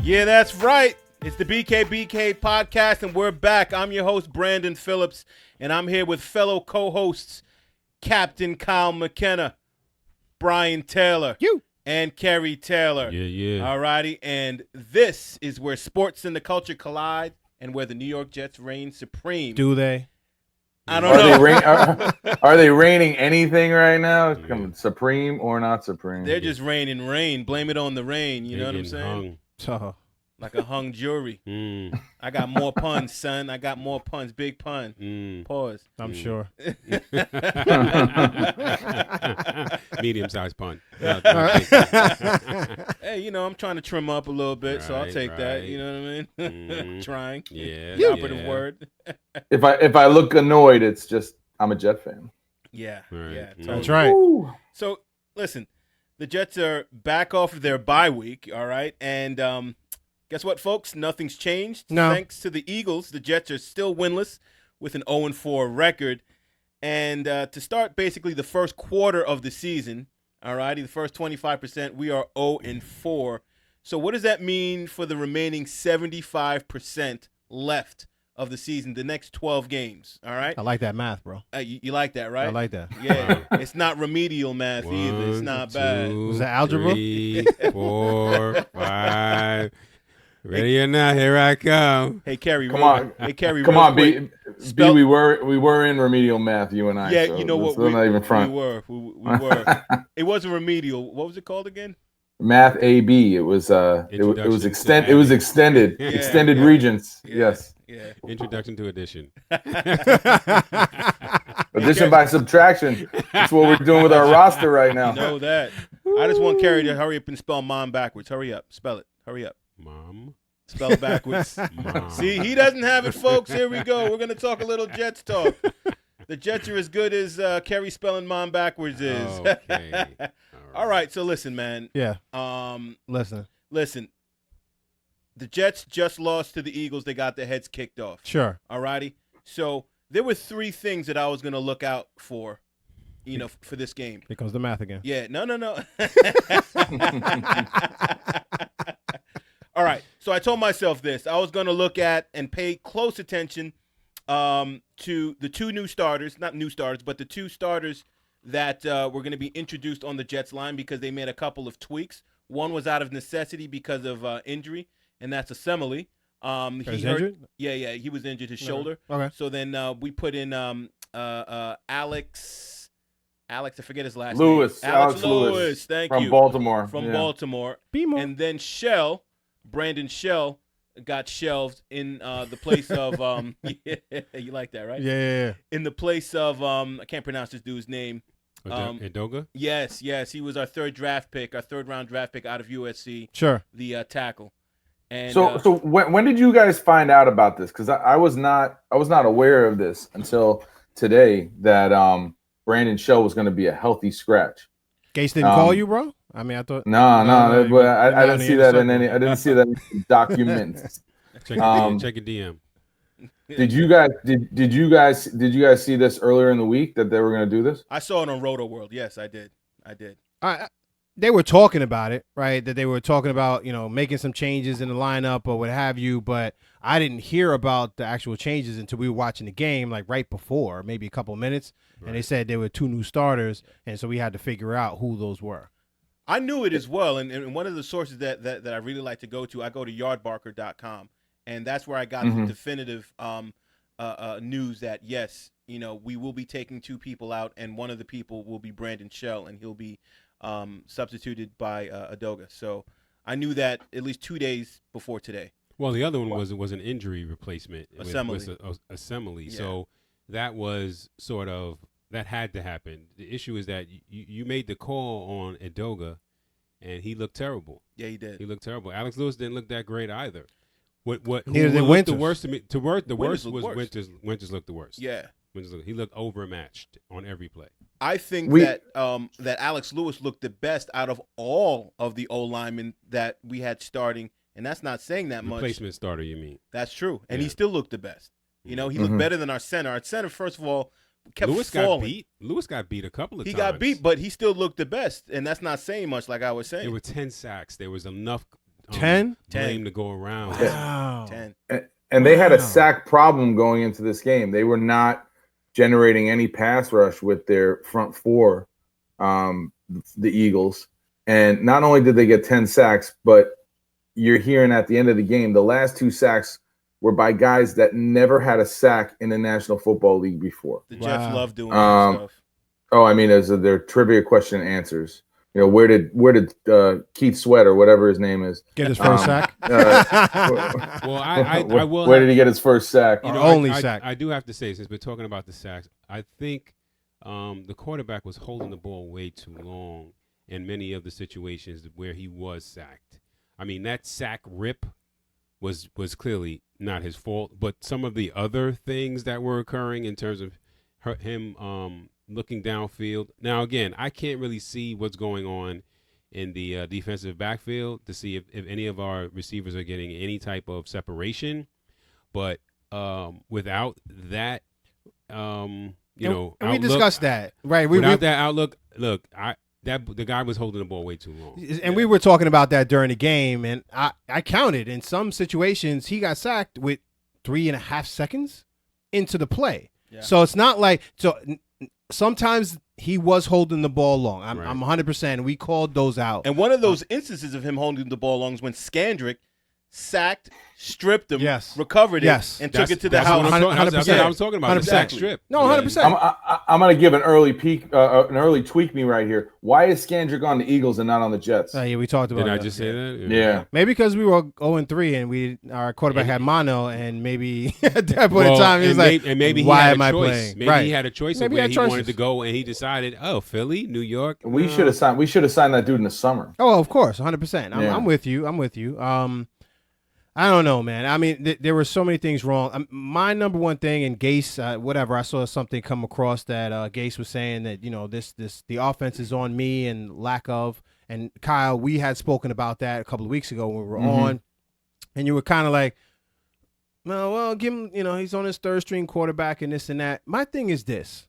Yeah, that's right. It's the BKBK podcast, and we're back. I'm your host, Brandon Phillips, and I'm here with fellow co-hosts, Captain Kyle McKenna, Brian Taylor, and Kerry Taylor. Yeah. All righty, and this is where sports and the culture collide and where the New York Jets reign supreme. Do they? I don't know. Are they raining anything right now? Supreme or not supreme? They're just raining rain. Blame it on the rain. You know what I'm saying? Like a hung jury. I got more puns, son. I got more puns. Big pun. Pause. I'm sure. Medium-sized pun. Hey, you know, I'm trying to trim up a little bit, so I'll take that. You know what I mean? Trying. Yeah. Operative word. If I look annoyed, it's just I'm a Jet fan. Yeah. Right. Yeah. Totally. That's right. Woo. So, listen, the Jets are back off of their bye week, all right? And guess what, folks? Nothing's changed. No. Thanks to the Eagles, the Jets are still winless with an 0-4 record. And to start basically the first quarter of the season, all righty, the first 25%, we are 0-4. So what does that mean for the remaining 75% left of the season, the next 12 games, all right? I like that math, bro. You like that, right? I like that. Yeah, it's not remedial math either. It's not bad. Was that algebra? 3, 4, 5. Ready or not? Here I come. Hey, Kerry. Come on. Hey, Kerry. Come real on, quick. B. We were in remedial math, you and I. Yeah, so you know what? we're not even front. We were. It wasn't remedial. What was it called again? Math AB. It was extended Yeah, extended yeah. regents. Yeah, Yes. Yeah. Introduction to addition. Addition by subtraction. That's what we're doing with our roster right now. You know that. I just want Kerry to hurry up and spell mom backwards. Hurry up. Spell it. Hurry up. Mom. Spell it backwards. Mom. See, he doesn't have it, folks. Here we go. We're going to talk a little Jets talk. The Jets are as good as Kerry spelling mom backwards is. Okay. All right. So listen, man. Yeah. Listen. Listen. The Jets just lost to the Eagles. They got their heads kicked off. Sure. All righty. So there were three things that I was going to look out for, you know, for this game. Here comes the math again. Yeah. No. All right. So I told myself this. I was going to look at and pay close attention to the two new starters, not new starters, but the two starters that were going to be introduced on the Jets line because they made a couple of tweaks. One was out of necessity because of injury, and that's Assembly. He's injured? Yeah, he was injured, his shoulder. Okay. So then we put in Alex, I forget his last Lewis. name. Alex Lewis. Thank From you. Baltimore. From Yeah. Baltimore. Be more. And then Brandon Shell, got shelved in the place of you like that, right? Yeah. In the place of I can't pronounce this dude's name. Edoga? Yes, he was our third round draft pick out of USC, Sure. the tackle. And So when did you guys find out about this? Because I was not aware of this until today that Brandon Shell was going to be a healthy scratch. Gase didn't call you, bro? I mean, I thought. No, but I didn't see that in any. any. I didn't see that in documents. Check your DM. Did you guys see this earlier in the week that they were going to do this? I saw it on Roto World. Yes, I did. They were talking about it, right? That they were talking about, making some changes in the lineup or what have you. But I didn't hear about the actual changes until we were watching the game, like right before, maybe a couple of minutes. Right. And they said there were two new starters, and so we had to figure out who those were. I knew it as well, and one of the sources that I really like to go to, I go to yardbarker.com, and that's where I got the definitive news that, yes, we will be taking two people out, and one of the people will be Brandon Shell, and he'll be substituted by Edoga. So I knew that at least 2 days before today. Well, the other one was an injury replacement. Assembly. Assembly. Yeah. So that was sort of – that had to happen. The issue is that you made the call on Edoga, and he looked terrible. Yeah, he did. He looked terrible. Alex Lewis didn't look that great either. Neither did Winters. The worst to me, the worst was worse. Winters looked the worst. Yeah. He looked overmatched on every play. I think that Alex Lewis looked the best out of all of the O linemen that we had starting, and that's not saying that much. Replacement starter, you mean? That's true, and he still looked the best. He looked better than our center. Our center, first of all, kept falling. Lewis got beat a couple of times. He got beat, but he still looked the best, and that's not saying much, like I was saying. There were 10 sacks. There was enough 10? blame to go around. Wow. 10. And they had a Wow. sack problem going into this game. They were not generating any pass rush with their front four, the Eagles. And not only did they get 10 sacks, but you're hearing at the end of the game, the last 2 sacks were by guys that never had a sack in the National Football League before. The Jeff Wow. Love doing that stuff. Oh, I mean, as their trivia question and answers. You know, where did Keith Sweat or whatever his name is Get his first sack. Well, I will. Where did he get his first sack? You know, Only I, sack. I do have to say, since we're talking about the sacks, I think the quarterback was holding the ball way too long in many of the situations where he was sacked. I mean, that sack rip was clearly not his fault, but some of the other things that were occurring in terms of him looking downfield. Now, again, I can't really see what's going on in the defensive backfield to see if any of our receivers are getting any type of separation. But without that, And we outlook, discussed that, right? Without that outlook, look, the guy was holding the ball way too long. And we were talking about that during the game, and I counted. In some situations, he got sacked with 3.5 seconds into the play. Yeah. So it's not like sometimes he was holding the ball long. I'm Right. 100%. We called those out. And one of those instances of him holding the ball long is when Skandrick sacked, stripped him, Yes. recovered it, Yes. and took it to the That's what house. I'm talking- that's 100%. what I was talking about. The sack 100%. strip. No, 100%. I'm going to give an early peek, an early tweak me right here. Why is Skandrick on the Eagles and not on the Jets? Yeah, we talked about Did I that. just say that? Yeah. Maybe because we were 0-3 and our quarterback had mono, and maybe at that point in time he was like, maybe he "Why had am a I choice. playing?" Maybe Right. he had a choice Maybe of he where had he choices. wanted to go, and he decided, oh, Philly, New York. We should have signed. We should have signed that dude in the summer. Oh, of course, 100%. Yeah. I'm with you. I don't know, man. I mean, there were so many things wrong. My number one thing, and Gase, whatever, I saw something come across that Gase was saying that, the offense is on me and lack of. And Kyle, we had spoken about that a couple of weeks ago when we were on, and you were kind of like, no, well, give him, he's on his third string quarterback and this and that. My thing is this.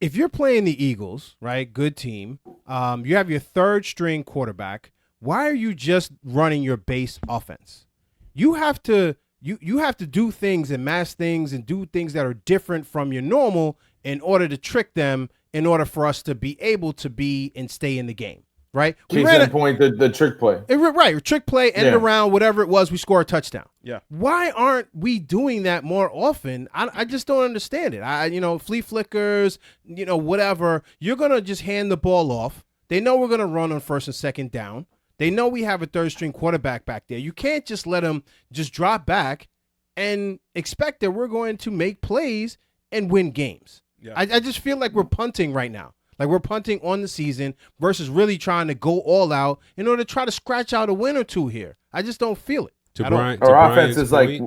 If you're playing the Eagles, right, good team, you have your third string quarterback. Why are you just running your base offense? You have to you have to do things and mask things and do things that are different from your normal in order to trick them, in order for us to be able to be and stay in the game, right? Case in point, the trick play. Right, trick play, end around, whatever it was, we score a touchdown. Yeah. Why aren't we doing that more often? I just don't understand it. Flea flickers, whatever. You're gonna just hand the ball off. They know we're gonna run on first and second down. They know we have a third string quarterback back there. You can't just let them just drop back and expect that we're going to make plays and win games. Yeah. I just feel like we're punting right now. Like we're punting on the season versus really trying to go all out in order to try to scratch out a win or two here. I just don't feel it. Our offense is like.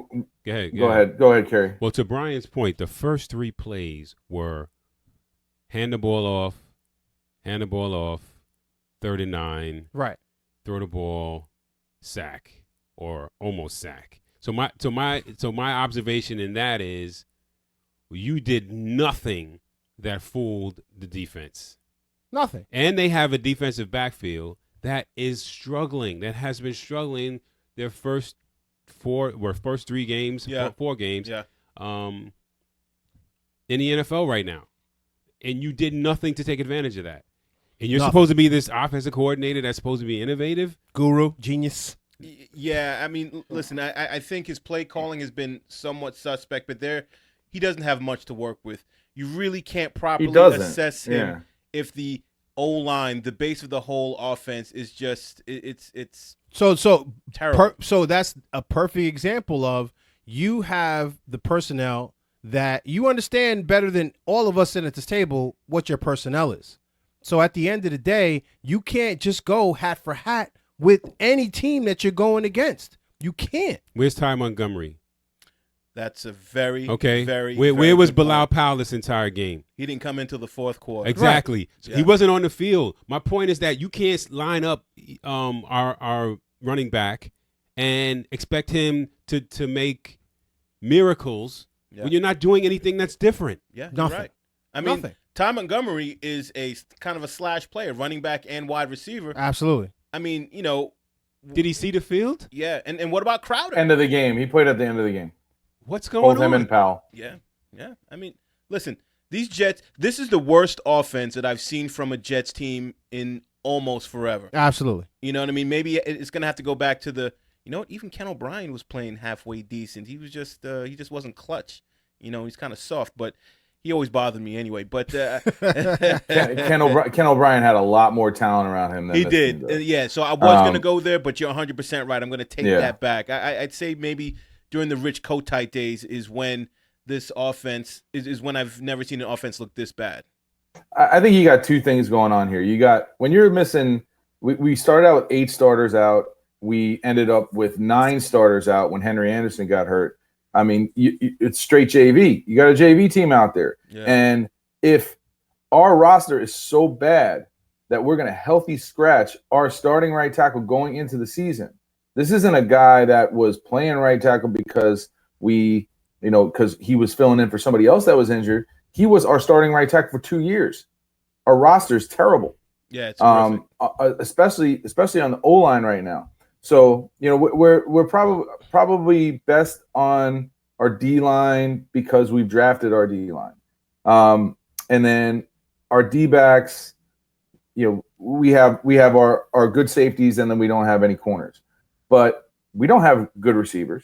Go ahead, Kerry. Well, to Brian's point, the first 3 plays were hand the ball off, 3rd and 9. Right. Throw the ball, sack, or almost sack. So my observation in that is you did nothing that fooled the defense. Nothing. And they have a defensive backfield that is struggling, that has been struggling their first 3 games, 4 games in the NFL right now. And you did nothing to take advantage of that. And you're supposed to be this offensive coordinator that's supposed to be innovative? Guru, genius. Yeah, I mean, listen, I think his play calling has been somewhat suspect, but he doesn't have much to work with. You really can't properly assess him if the O-line, the base of the whole offense, is just it's so terrible. So that's a perfect example of you have the personnel that you understand better than all of us sitting at this table what your personnel is. So at the end of the day, you can't just go hat for hat with any team that you're going against. You can't. Where's Ty Montgomery? That's a very Where very was good Bilal point. Powell this entire game? He didn't come into the fourth quarter. Exactly. Right. So he wasn't on the field. My point is that you can't line up our running back and expect him to make miracles when you're not doing anything that's different. Yeah, Nothing. you're right. I mean, Nothing. Ty Montgomery is a kind of a slash player, running back and wide receiver. Absolutely. I mean, Did he see the field? Yeah, and what about Crowder? End of the game. He played at the end of the game. What's going Both on? him and Powell. Yeah. I mean, listen, these Jets. This is the worst offense that I've seen from a Jets team in almost forever. Absolutely. You know what I mean? Maybe it's gonna have to go back to the. You know what? Even Ken O'Brien was playing halfway decent. He was just he just wasn't clutch. You know, he's kind of soft, but he always bothered me anyway. But Ken O'Brien had a lot more talent around him than he this did. team does. Yeah. So I was gonna go there, but you're 100% right. I'm gonna take that back. I'd say maybe during the Rich Kotite days is when this offense is when I've never seen an offense look this bad. I think you got two things going on here. You got when you're missing. We started out with 8 starters out. We ended up with 9 starters out when Henry Anderson got hurt. I mean, it's straight JV. You got a JV team out there. Yeah. And if our roster is so bad that we're going to healthy scratch our starting right tackle going into the season, this isn't a guy that was playing right tackle because because he was filling in for somebody else that was injured. He was our starting right tackle for 2 years. Our roster is terrible. Yeah, it's horrific. Especially on the O-line right now. So, we're probably best on our D-line because we've drafted our D-line. And then our D-backs, we have our good safeties, and then we don't have any corners. But we don't have good receivers.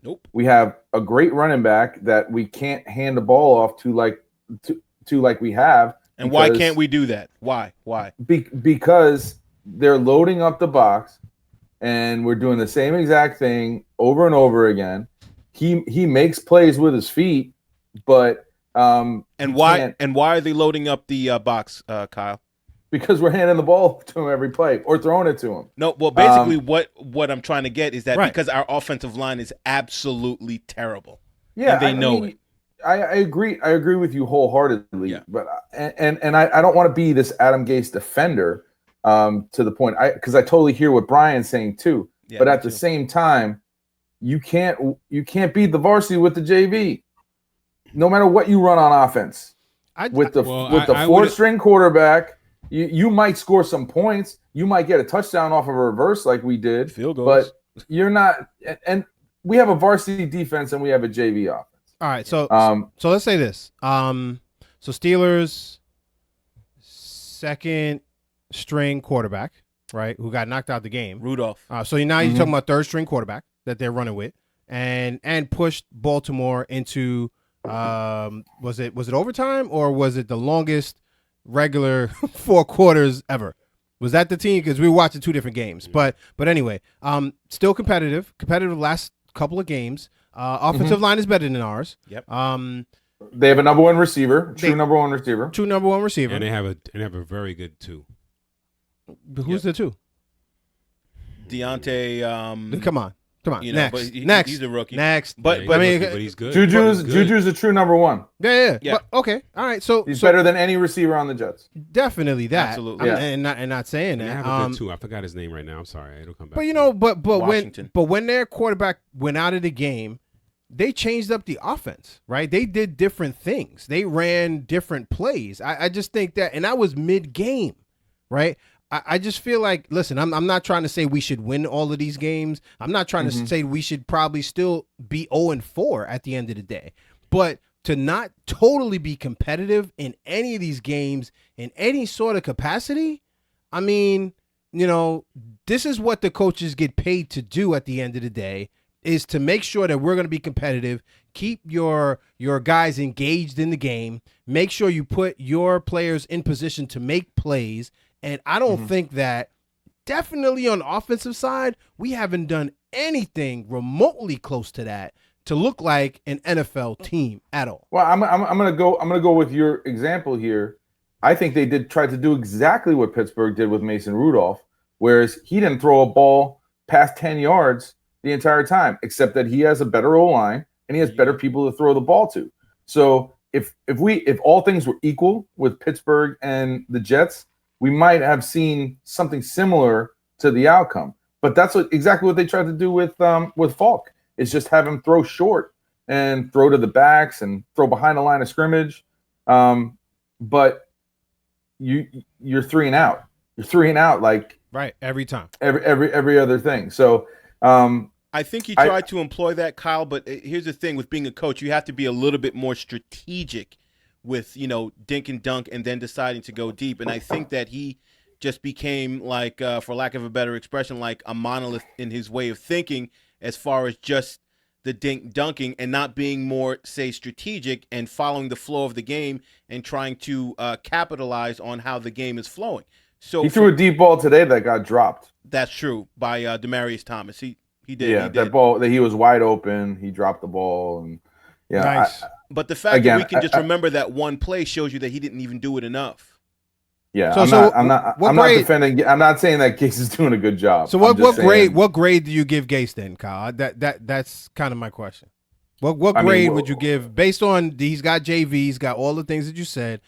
Nope. We have a great running back that we can't hand the ball off to like we have. And why can't we do that? Why? Because they're loading up the box, and we're doing the same exact thing over and over again. He makes plays with his feet, but why are they loading up the box, Kyle? Because we're handing the ball to him every play or throwing it to him. No, well, basically what I'm trying to get is that because our offensive line is absolutely terrible. Yeah, and they know it. I agree. I agree with you wholeheartedly. Yeah. But I don't want to be this Adam Gase defender to the point because I totally hear what Brian's saying too. Yeah, but at the same time, you can't beat the varsity with the JV. No matter what you run on offense, with the 4th-string quarterback, you might score some points. You might get a touchdown off of a reverse like we did. Field goals. But you're not. And we have a varsity defense and we have a JV offense. All right, so let's say this. So Steelers 2nd-string quarterback, right, who got knocked out the game, Rudolph. So now you're talking about 3rd-string quarterback that they're running with, and pushed Baltimore into was it overtime or was it the longest regular 4 quarters ever? Was that the team? Because we were watching 2 different games, but anyway, still competitive last couple of games. Offensive line is better than ours. Yep. They have a number 1 receiver, number one receiver. True number 1 receiver. And they have a very good 2. Who's the 2? Deontay. Come on. Next. He's a rookie. Next. But he's good. Juju's a true number 1. Yeah. But, okay. All right. So he's better than any receiver on the Jets. Definitely that. Absolutely. And not saying that. They have a good 2. I forgot his name right now. I'm sorry. It'll come back. But when their quarterback went out of the game, they changed up the offense, right? They did different things. They ran different plays. I just think that, and that was mid-game, right? I just feel like, listen, I'm not trying to say we should win all of these games. I'm not trying to say we should probably still be 0-4 at the end of the day. But to not totally be competitive in any of these games in any sort of capacity, I mean, this is what the coaches get paid to do at the end of the day, is to make sure that we're going to be competitive, keep your guys engaged in the game, make sure you put your players in position to make plays. And I don't think that, definitely on the offensive side, we haven't done anything remotely close to that to look like an NFL team at all. Well, I'm gonna go with your example here. I think they tried to do exactly what Pittsburgh did with Mason Rudolph, whereas he didn't throw a ball past 10 yards the entire time, except that he has a better O-line and he has better people to throw the ball to. So if all things were equal with Pittsburgh and the Jets, we might have seen something similar to the outcome. But that's exactly what they tried to do with Falk, is just have him throw short and throw to the backs and throw behind the line of scrimmage. But you're 3 and out. You're 3 and out like Right, every time. Every other thing. So I think he tried to employ that, Kyle, but here's the thing with being a coach, you have to be a little bit more strategic with, dink and dunk and then deciding to go deep. And I think that he just became like, for lack of a better expression, like a monolith in his way of thinking as far as just the dunking and not being more, say, strategic and following the flow of the game and trying to capitalize on how the game is flowing. So he threw a deep ball today that got dropped. That's true by Demaryius Thomas. He did. Yeah, he did. That ball that he was wide open. He dropped the ball, and yeah. Nice. But the fact that we can just remember that one play shows you that he didn't even do it enough. Yeah, I'm not defending. I'm not saying that Gase is doing a good job. So what grade do you give Gase then, Kyle? That's kind of my question. What grade would you give based on he's got JV, he's got all the things that you said.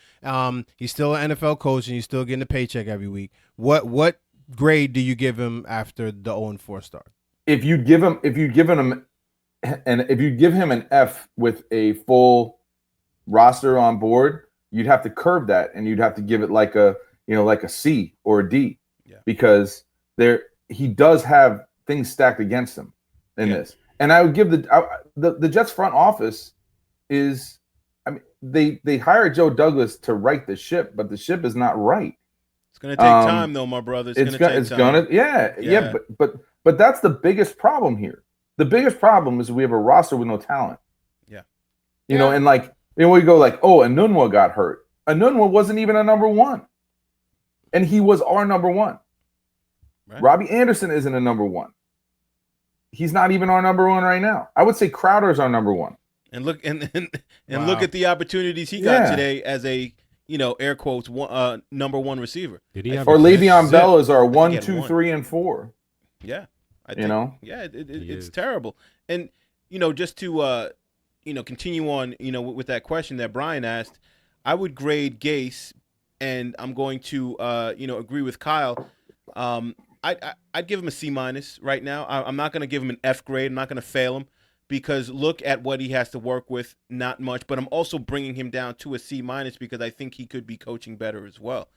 He's still an NFL coach and he's still getting a paycheck every week. What grade do you give him after the 0-4 start? If you give him an F with a full roster on board, you'd have to curve that and you'd have to give it like a C or a D, because he does have things stacked against him in this. And I would give the Jets front office is, I mean, they hired Joe Douglas to right the ship, but the ship is not right. It's going to take time, though, my brother. It's going to take time. But that's the biggest problem here. The biggest problem is we have a roster with no talent. Yeah. And we go like, oh, Anunwa got hurt. Anunwa wasn't even a number one. And he was our number one. Right. Robbie Anderson isn't a number one. He's not even our number one right now. I would say Crowder's our number one. And look look at the opportunities he got today as a, air quotes, number one receiver. Or Le'Veon Bell is our 1, 2, 3, and 4. Yeah. I think, it's terrible. And, just to, continue on, with that question that Brian asked, I would grade Gase, and I'm going to, agree with Kyle. I'd give him a C- right now. I'm not going to give him an F grade. I'm not going to fail him, because look at what he has to work with, not much. But I'm also bringing him down to a C- because I think he could be coaching better as well.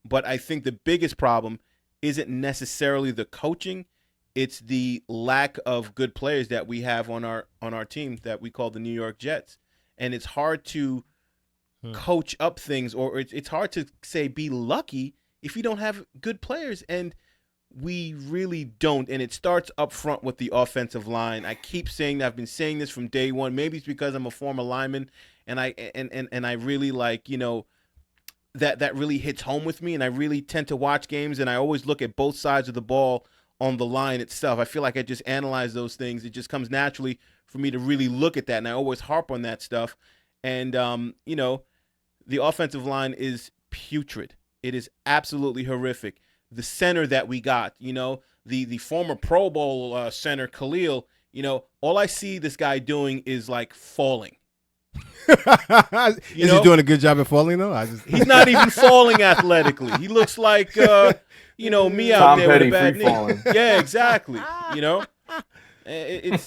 But I think the biggest problem isn't necessarily the coaching. It's the lack of good players that we have on our team that we call the New York Jets. And it's hard to coach up things, or it's hard to say be lucky if you don't have good players. And we really don't. And it starts up front with the offensive line. I keep saying that. I've been saying this from day one. Maybe it's because I'm a former lineman and I really like, that really hits home with me. And I really tend to watch games and I always look at both sides of the ball on the line itself. I feel like I just analyze those things. It just comes naturally for me to really look at that. And I always harp on that stuff. And, the offensive line is putrid. It is absolutely horrific. The center that we got, the former Pro Bowl center, Khalil, all I see this guy doing is like falling. Is he doing a good job at falling, though? He's not even falling athletically. He looks like, me out Tom there Petty with a bad free knee. falling. Yeah, exactly. It's,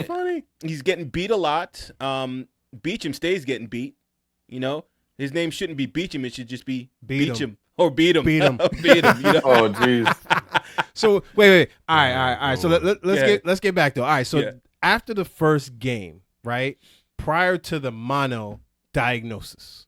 funny. He's getting beat a lot. Beachum stays getting beat, His name shouldn't be Beachum. It should just be Beachum. Or beat him. Beat him. Beat him. Oh, jeez. So wait. All right. So let's get back to. All right. So after the first game, right, prior to the mono diagnosis.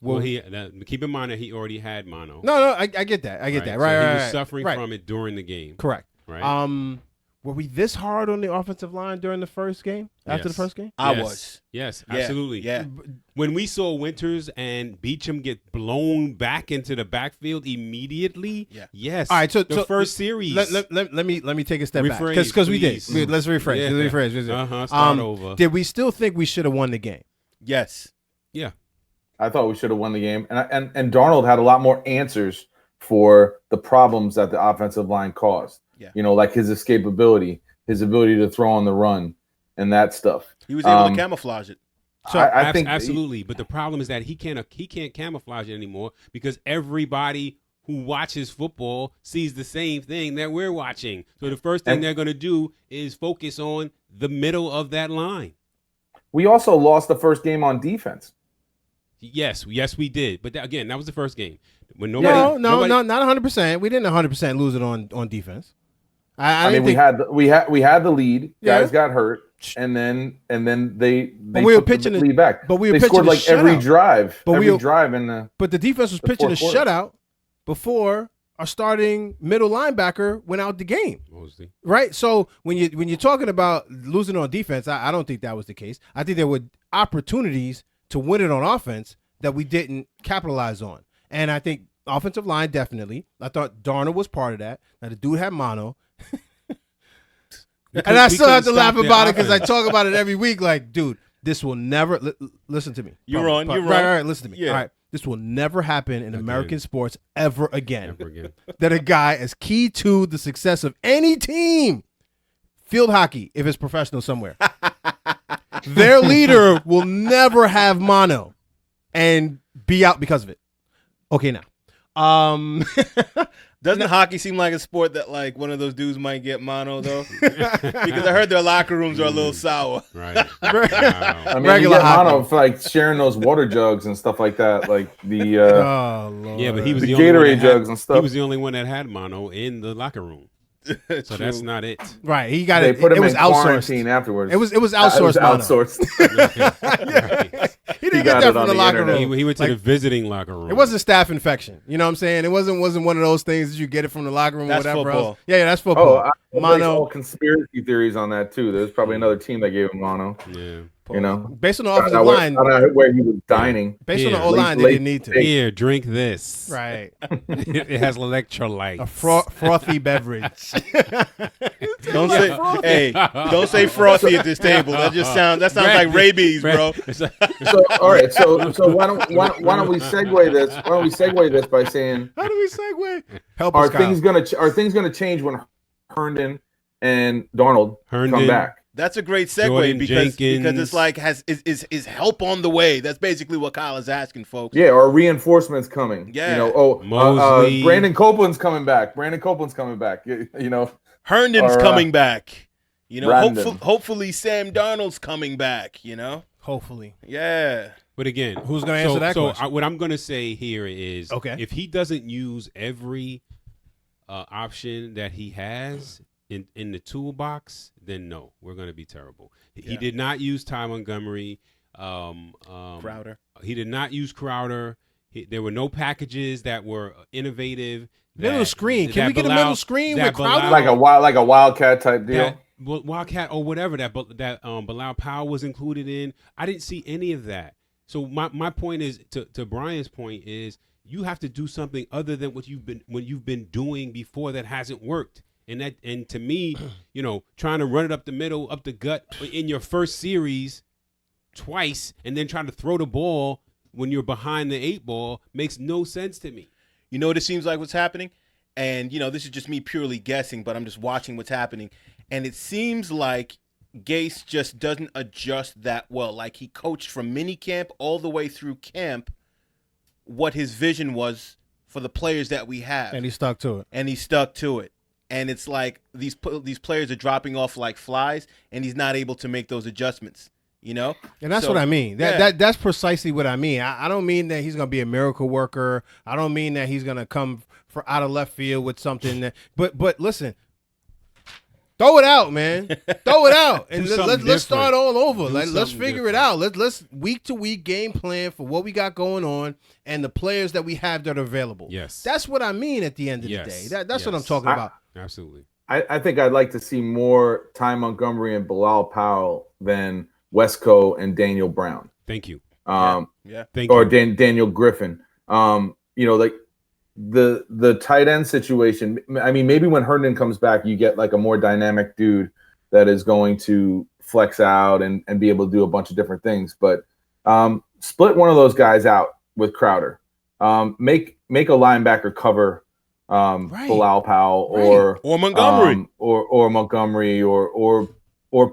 Well, keep in mind that he already had mono. No, I get that. I get that. Right. So he was suffering from it during the game. Correct. Right. Were we this hard on the offensive line during the first game? After the first game? I was. Yes, absolutely. Yeah. When we saw Winters and Beachum get blown back into the backfield immediately, yes. All right, so the first series. Let me take a step back because we did. Let's rephrase. Yeah. Rephrase. Start over. Did we still think we should have won the game? Yes. Yeah. I thought we should have won the game, and Darnold had a lot more answers for the problems that the offensive line caused. Yeah. Like his escapability, his ability to throw on the run, and that stuff. He was able to camouflage it. So I think absolutely, but the problem is that he can't camouflage it anymore because everybody who watches football sees the same thing that we're watching. So the first thing they're going to do is focus on the middle of that line. We also lost the first game on defense. Yes, we did. But again, that was the first game. when nobody. No, not 100%. We didn't 100% lose it on defense. I mean, think we had the lead. Yeah. Guys got hurt, and then they we were took pitching the lead back. But we were they pitching scored like every drive. But every drive in the. But the defense was pitching a shutout before our starting middle linebacker went out the game. Mostly. Right? So when you're talking about losing on defense, I don't think that was the case. I think there were opportunities to win it on offense that we didn't capitalize on. And I think offensive line, definitely. I thought Darnold was part of that. Now, the dude had mono. And I still have to laugh about it because I talk about it every week. Like, dude, this will never listen to me. You're on. Right. Listen to me. Yeah. All right. This will never happen in American sports ever again. Never again. That a guy is key to the success of any team. Field hockey, if it's professional somewhere. Their leader will never have mono and be out because of it. Okay, now. Doesn't hockey seem like a sport that like one of those dudes might get mono though? Because I heard their locker rooms are a little sour. Right. I mean, Regular you get hockey. mono for like sharing those water jugs and stuff like that, like the Oh, Lord. Yeah, but he was the the only one Gatorade that had- jugs and stuff. He was the only one that had mono in the locker room. So that's not it. Right. He got They it. put him It was in outsourced. quarantine afterwards. It was It was outsourced. mono. outsourced. Right. He didn't He get got that it from on the the locker internet. room. He went to Like, the visiting locker room. it wasn't staph infection. You know what I'm saying? It wasn't one of those things that you get it from the locker room That's or whatever football. else. Yeah, that's football. There's Mono. all conspiracy theories on that too. There's probably another team that gave him mono. Yeah. You know, Based on the I offensive don't line, know where he was dining. based on the Yeah. O-line, they Late- didn't need to. Here, drink this. Right. It has electrolytes. A frothy beverage. Don't say, hey, don't say frothy at this table. That sounds like rabies, bro. So all right, so why don't we segue this? Why don't we segue this by saying How do we segue? Help us, are things gonna change when Herndon and Darnold come Herndon. back? That's a great segue Jordan because Jenkins. it's like is help on the way. That's basically what Kyle is asking, folks. Yeah, or reinforcements coming. Yeah. You know, Mosley. Brandon Copeland's coming back. You know, Herndon's Or, coming back. You know, Brandon. hopefully Sam Darnold's coming back. You know, Hopefully. yeah. But again, Who's gonna answer that question? What I'm going to say here is, Okay. if he doesn't use every option that he has in the toolbox, then no, we're going to be terrible. He Yeah. did not use Ty Montgomery. Crowder. He did not use Crowder. There were no packages that were innovative. Middle that- screen. Can that we get a Bilal- middle screen that with Crowder? Bilal- like a wildcat type deal. that Wildcat or whatever that Bilal Powell was included in. I didn't see any of that. So my point is to Brian's point is you have to do something other than what you've been doing before that hasn't worked. And to me, you know, trying to run it up the middle, up the gut in your first series twice, and then trying to throw the ball when you're behind the 8 ball makes no sense to me. You know what it seems like what's happening? And, you know, this is just me purely guessing, but I'm just watching what's happening. And it seems like Gase just doesn't adjust that well. Like he coached from minicamp all the way through camp what his vision was for the players that we have. And he stuck to it. And he stuck to it. And it's like these players are dropping off like flies, and he's not able to make those adjustments. You know, And that's So, what I mean. That's precisely what I mean. I don't mean that he's gonna be a miracle worker. I don't mean that he's gonna come for out of left field with something that. But listen, throw it out, man. Throw it out, and Do something let's start different. all over. Do Let's something figure it out. Let's week to week game plan for what we got going on and the players that we have that are available. Yes. That's what I mean at the end of Yes. the day. That's what I'm Yes. talking about. Absolutely. I think I'd like to see more Ty Montgomery and Bilal Powell than Wesco and Daniel Brown. Thank you. yeah. Thank Or you. Daniel Griffin. You know, like the tight end situation. I mean, maybe when Herndon comes back, you get like a more dynamic dude that is going to flex out and be able to do a bunch of different things. But split one of those guys out with Crowder. Make a linebacker cover Right. Bilal Powell Right. Or Montgomery. or Montgomery or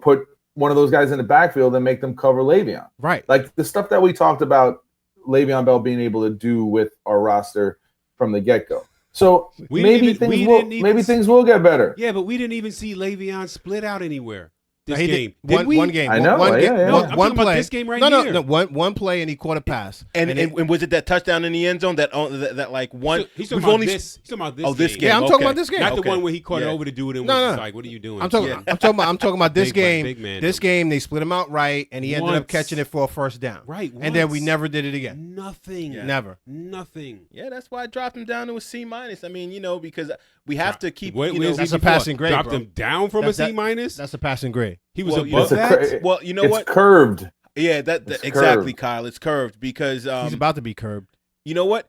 put one of those guys in the backfield and make them cover Le'Veon. Right. Like the stuff that we talked about Le'Veon Bell being able to do with our roster from the get-go. So We maybe didn't even- things we will didn't even things will get better. Yeah, but we didn't even see Le'Veon split out anywhere. this He game. did Did we? one game. I know, One game. yeah. No, One I'm talking about play. this game right no, here. No, one play and he caught a pass. And was it that touchdown in the end zone that like one? He's talking we've about only this. He's talking about this. Oh, this game. Yeah, I'm Okay. talking about this game. Not the Okay. one where he caught it Yeah. over the dude and No, was no. just like, "What are you doing?" I'm talking. Yeah. I'm talking about this Big game. man, This though. game, they split him out right, and he ended up Once. catching it for a first down. Right, and then we once. never did it again. Nothing. Yeah. Never. Nothing. Yeah, that's why I dropped him down to a C minus. I mean, because we have to keep. Where's that's he a before? passing grade, Dropped bro. him down from That's a C minus. That's a passing grade. He was Well, above It's a that. Well, you know it's what? curved. Yeah, It's exactly, curved. Kyle. It's curved because He's about to be curbed. you know what?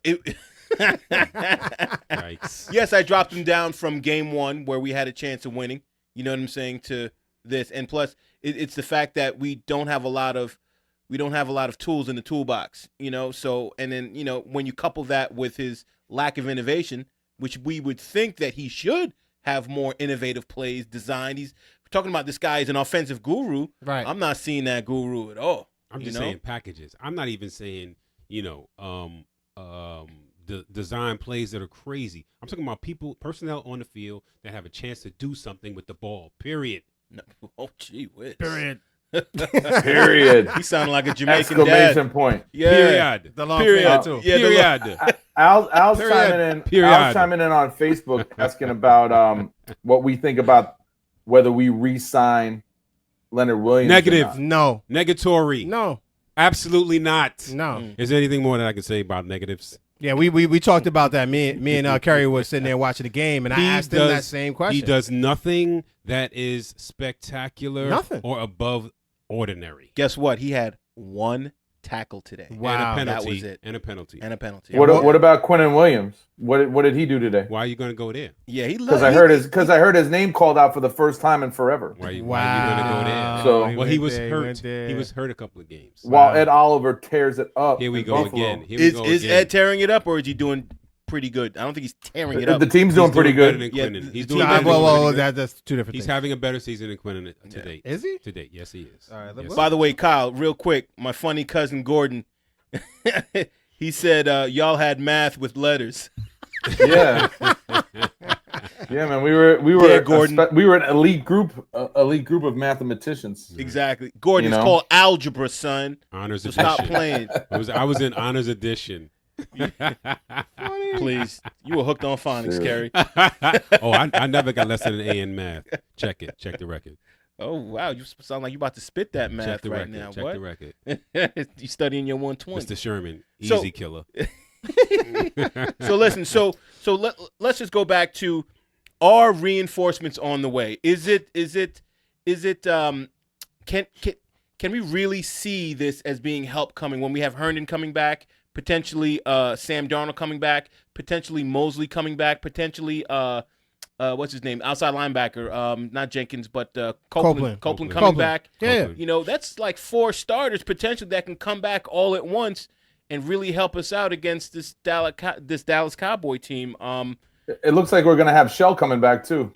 Yikes. Yes, I dropped him down from game 1 where we had a chance of winning. You know what I'm saying, to this, and plus it's the fact that we don't have a lot of tools in the toolbox. So and then when you couple that with his lack of innovation, which we would think that he should have more innovative plays designed. We're talking about this guy is an offensive guru. Right. I'm not seeing that guru at all. I'm just saying packages. I'm not even saying, the design plays that are crazy. I'm talking about personnel on the field that have a chance to do something with the ball. Period. No. Oh, gee whiz. Period. Period. He sounded like a Jamaican Exclamation dad. point. Yeah. Period. The long Period. fan, too. Yeah, the long- Period. Al's Period. chiming in. Period. Al's chiming in on Facebook asking about what we think about whether we re-sign Leonard Williams. or Negative. not. No. Negatory. No. Absolutely not. No. Is there anything more that I can say about negatives? Yeah, we talked about that. Me and Kerry was sitting there watching the game, and I asked him that same question. He does nothing that is spectacular Nothing. or above ordinary. Guess what? He had one tackle today. Wow, and a that penalty. was it. And a penalty. And a penalty. What about Quinnen Williams? What did he do today? Why are you going to go there? Yeah, he Because I heard his name called out for the first time in forever. Why are you going to go there? So- Well, he was went hurt. there. He was hurt a couple of games. While Ed Oliver tears it up. Here we in go Buffalo. again. Here we Is go is again. Ed tearing it up, or is he doing pretty good? I don't think he's tearing it up. The team's He's doing pretty better good. than Yeah, Quinnen. the He's team- doing Nah, better than Well, Quinnen. that's two different He's things. having a better season than Quinnen to Yeah. date. Is he? To date, yes, he is. All right, Yes. By the way, Kyle, real quick, my funny cousin Gordon, he said y'all had math with letters. Yeah. Yeah, man. We were Yeah, Gordon. we were an elite group of mathematicians. Exactly. Gordon, You it's know? called algebra, son. Honors So edition. stop playing, I was in honors edition. please. You were hooked on phonics, Seriously. Kerry. Oh, I never got less than an A in math. Check it. Check the record. Oh wow, you sound like you about to spit that Check math the right record. now. Check What? the record. You studying your 120? Mr. Sherman, So- easy killer. So listen, so let's just go back to, are reinforcements on the way? Can we really see this as being help coming when we have Herndon coming back, potentially Sam Darnold coming back, potentially Mosley coming back, potentially what's his name, outside linebacker, not Jenkins but Copeland coming Copeland. back. Yeah. Copeland. That's like 4 starters potentially that can come back all at once and really help us out against this Dallas Cowboy team. It looks like we're gonna have Shell coming back too.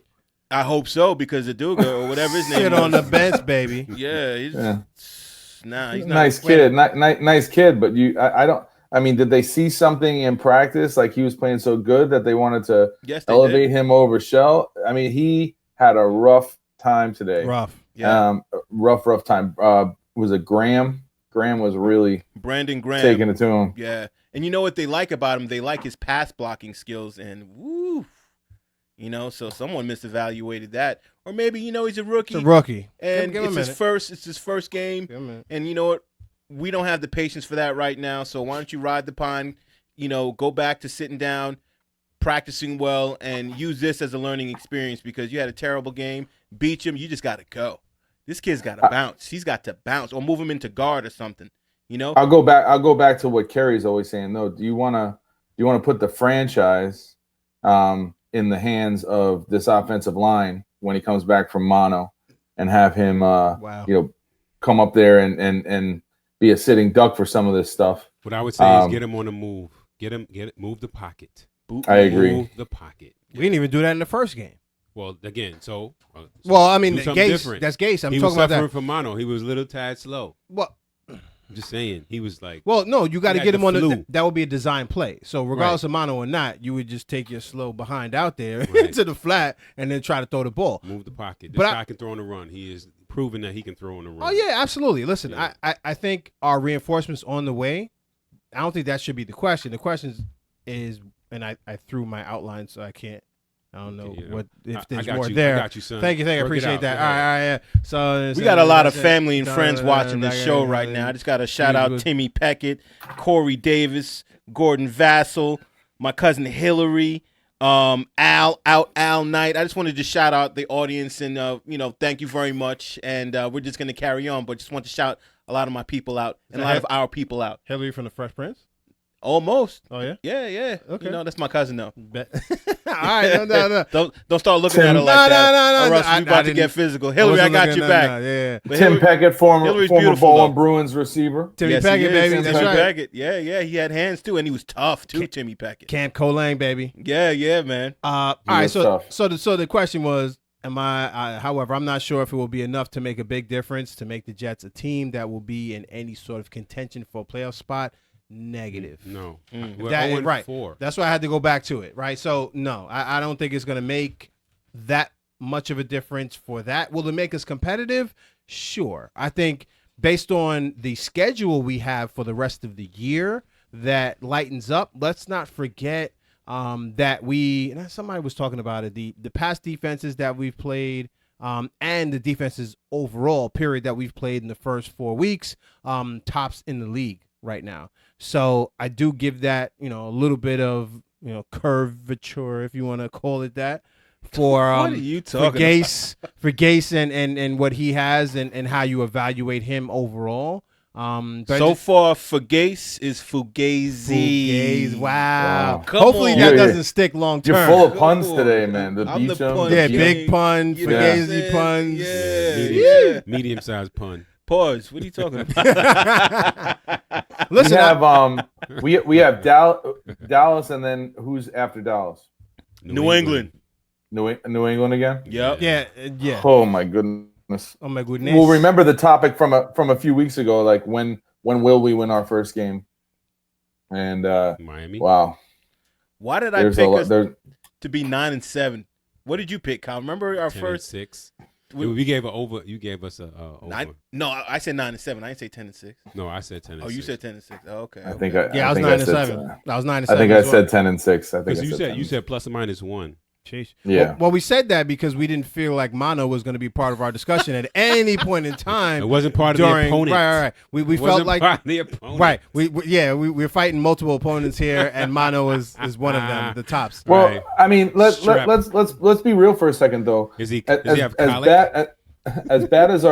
I hope so, because Aduga or whatever his name Sit is. on the bench, baby. Yeah, he's Yeah. he's not Nice kid, nice kid. But I don't. I mean, did they see something in practice? Like he was playing so good that they wanted to Yes, they elevate did. him over Shell. I mean, he had a rough time today. Rough. Yeah, Rough time. Was it Graham? Graham was really Brandon Graham. taking it to him. Yeah, and you know what they like about him? They like his pass blocking skills, and woo, so someone misevaluated that, or maybe he's a rookie, It's a rookie. and Give him a it's minute. his first game, Give him a minute. and you know what? We don't have the patience for that right now. So why don't you ride the pine? Go back to sitting down, practicing well, and use this as a learning experience, because you had a terrible game. Beat him. You just got to go. This kid's got to bounce. He's got to bounce, or move him into guard or something. I'll go back to what Kerry's always saying. No, do you want to put the franchise in the hands of this offensive line when he comes back from mono, and have him Wow. come up there and be a sitting duck for some of this stuff. What I would say is get him on the move. Move the pocket. I agree. Move the pocket. We didn't even do that in the first game. Well, again, so Well, I mean, do something Gase, different. that's Gase. I'm he was talking about suffering that. from mono. He was a little tad slow. Well, I'm just saying. He was like, well, no, you got to He get had him on the the. flu. That would be a design play. So regardless of mono or not, you would just take your slow behind out there Right. into the flat and then try to throw the ball. move the pocket. This But guy can throw on the run. He is proven that he can throw on the run. Oh yeah, absolutely. Listen, Yeah. I think our reinforcements on the way. I don't think that should be the question. The question is, and I threw my outline, so I can't. I don't know Yeah. what if I there's got more you. there. I got you, son. Thank you. I Work it appreciate out. that. Go All ahead. right, yeah. So We got a lot of family and friends watching this show right now. I just got to shout out Please, Timmy Peckett, Corey Davis, Gordon Vassell, my cousin Hillary, Al Knight. I just wanted to shout out the audience and thank you very much. And we're just gonna carry on, but just want to shout a lot of my people out and a lot of our people out. Hillary from the Fresh Prince. Almost. Oh yeah. Yeah. Okay. That's my cousin though. All right, no. Don't start looking at her like that. No. Or else we about to get physical. Hillary, I got your back. Yeah. But Tim Peckett, former Hillary's beautiful, Bowling though. Bruins receiver. Timmy Yes, Peckett, he is. baby. Timmy That's right. Peckett. Yeah. He had hands too, and he was tough too. Timmy Peckett. Camp Colang, baby. Yeah, man. All He right. was So tough. so the question was, however, I'm not sure if it will be enough to make a big difference to make the Jets a team that will be in any sort of contention for a playoff spot. Negative. No. Mm. We're That- 0-4. That's why I had to go back to it, right? So, no, I don't think it's going to make that much of a difference for that. Will it make us competitive? Sure. I think based on the schedule we have for the rest of the year that lightens up, let's not forget that somebody was talking about it, the past defenses that we've played and the defenses overall, period, that we've played in the first 4 weeks, tops in the league right now. So I do give that, a little bit of, curvature, if you want to call it that, for What are you for talking Gase and what he has and how you evaluate him overall. But So far, Fugazi is Fugazi. Wow. Wow. Come Hopefully on. that Yeah. doesn't stick long term. You're full of puns Come on. today, man. The I'm the beach 'em, pun Yeah, king. big pun, You know what I'm Fugazi saying? puns. Yeah. Medium-sized pun. Pause. What are you talking about? Listen, we have Dallas, and then who's after Dallas? New England. New England again? Yep. yeah. Oh my goodness. Oh my goodness. Well, remember the topic from a few weeks ago, like when will we win our first game? And Miami. wow, Why did I there's pick a lot. us There's to be 9-7? What did you pick, Kyle? Remember our 10 first? and 6. We- We gave a over. You gave us a over. No, I said 9-7. I didn't say 10-6. No, I said 10 and 6. Oh, you said 10-6. Oh, okay. I think okay. Yeah, I was think 9-7. I was 9-7. I think I as well. said 10-6. I think Because I you said said 10. you said plus or minus 1. Sheesh. Yeah. Well, we said that because we didn't feel like Mono was going to be part of our discussion at any point in time. It wasn't part of during, the opponent. Right. We It felt wasn't like part of the opponent. right. We're fighting multiple opponents here, and Mono is one of them, the tops. Well, Right. I mean, let's Strap. be real for a second though. Does he As, have as colic? bad as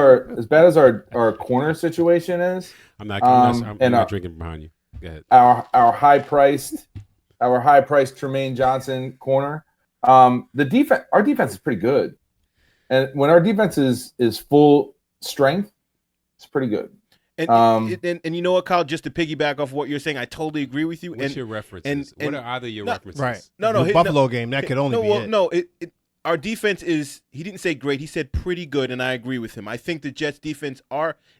our corner situation is, I'm not and our- drinking behind you. Go ahead. our high priced Tremaine Johnson corner. Our defense is pretty good, and when our defense is full strength, it's pretty good. And you know what, Kyle? Just to piggyback off what you're saying, I totally agree with you. What's and your references? and- What are either your no, references? Right. No, The hit- Buffalo game, that could only no, be well, it. no. Our defense is. He didn't say great. He said pretty good, and I agree with him. I think the Jets' defense